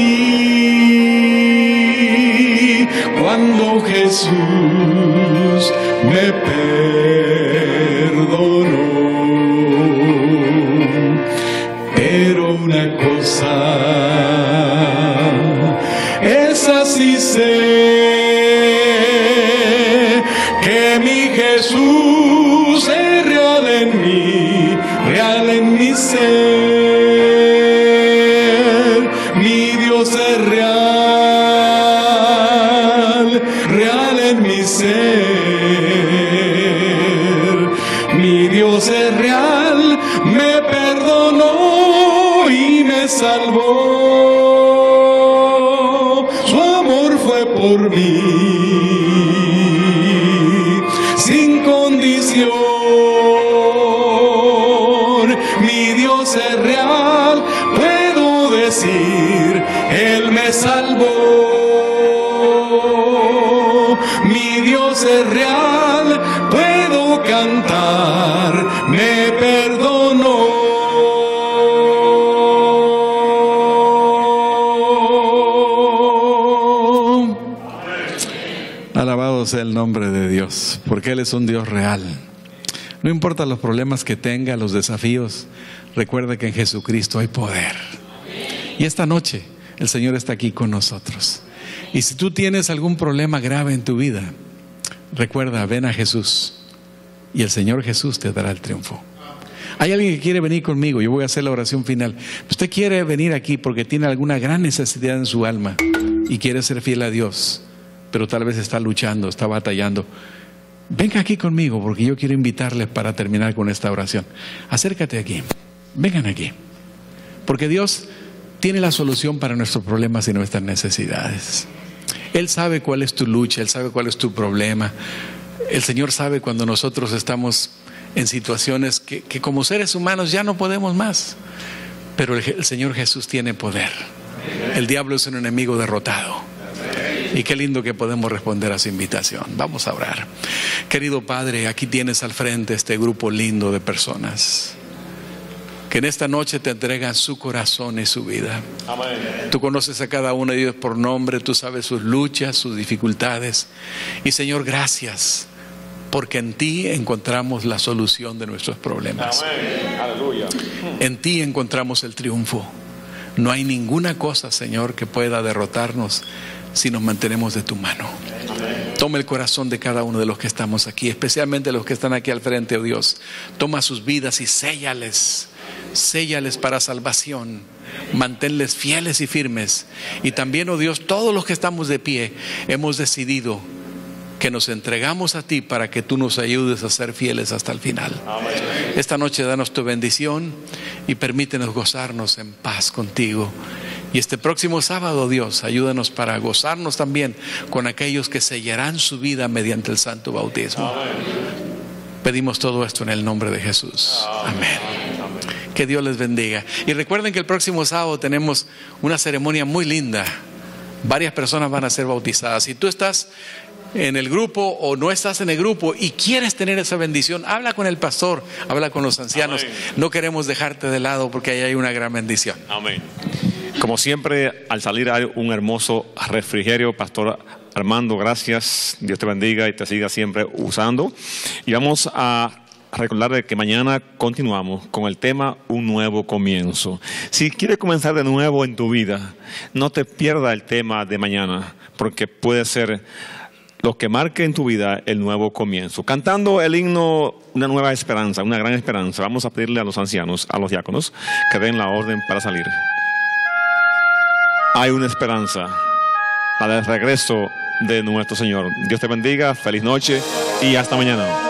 cuando Jesús me perdonó, pero una cosa es así, sé que mi Jesús es real en mi ser, mi Dios es real, real en mi ser, mi Dios es real, me perdonó y me salvó, su amor fue por mí, sin condición, mi Dios es real, puedo decir, Él me salvó, mi Dios es real, puedo cantar, me perdonó. Alabado sea el nombre de Dios, porque Él es un Dios real. No importa los problemas que tenga, los desafíos, recuerda que en Jesucristo hay poder. Y esta noche el Señor está aquí con nosotros. Y si tú tienes algún problema grave en tu vida, recuerda, ven a Jesús y el Señor Jesús te dará el triunfo. Hay alguien que quiere venir conmigo, yo voy a hacer la oración final. Usted quiere venir aquí porque tiene alguna gran necesidad en su alma y quiere ser fiel a Dios, pero tal vez está luchando, está batallando. Venga aquí conmigo porque yo quiero invitarles para terminar con esta oración. Acércate aquí, vengan aquí, porque Dios tiene la solución para nuestros problemas y nuestras necesidades. Él sabe cuál es tu lucha, Él sabe cuál es tu problema. El Señor sabe cuando nosotros estamos en situaciones que como seres humanos ya no podemos más, pero el Señor Jesús tiene poder. El diablo es un enemigo derrotado. Y qué lindo que podemos responder a su invitación. Vamos a orar. Querido Padre, aquí tienes al frente este grupo lindo de personas que en esta noche te entregan su corazón y su vida. Amén. Tú conoces a cada uno de ellos por nombre, tú sabes sus luchas, sus dificultades. Y Señor, gracias, porque en ti encontramos la solución de nuestros problemas. Amén. Aleluya. En ti encontramos el triunfo. No hay ninguna cosa, Señor, que pueda derrotarnos si nos mantenemos de tu mano. Amén. Toma el corazón de cada uno de los que estamos aquí, especialmente los que están aquí al frente, oh Dios. Toma sus vidas y séllales para salvación. Manténles fieles y firmes. Y también, oh Dios, todos los que estamos de pie hemos decidido que nos entregamos a ti para que tú nos ayudes a ser fieles hasta el final. Amén. Esta noche danos tu bendición y permítenos gozarnos en paz contigo. Y este próximo sábado, Dios, ayúdanos para gozarnos también con aquellos que sellarán su vida mediante el santo bautismo. Amén. Pedimos todo esto en el nombre de Jesús. Amén. Que Dios les bendiga. Y recuerden que el próximo sábado tenemos una ceremonia muy linda. Varias personas van a ser bautizadas. Si tú estás en el grupo o no estás en el grupo y quieres tener esa bendición, habla con el pastor, habla con los ancianos. Amén. No queremos dejarte de lado porque ahí hay una gran bendición. Amén. Como siempre, al salir hay un hermoso refrigerio. Pastor Armando, gracias. Dios te bendiga y te siga siempre usando. Y vamos a recordarle que mañana continuamos con el tema Un Nuevo Comienzo. Si quieres comenzar de nuevo en tu vida, no te pierdas el tema de mañana, porque puede ser lo que marque en tu vida el nuevo comienzo. Cantando el himno Una Nueva Esperanza, una gran esperanza, vamos a pedirle a los ancianos, a los diáconos, que den la orden para salir. Hay una esperanza, la del regreso de nuestro Señor. Dios te bendiga, feliz noche y hasta mañana.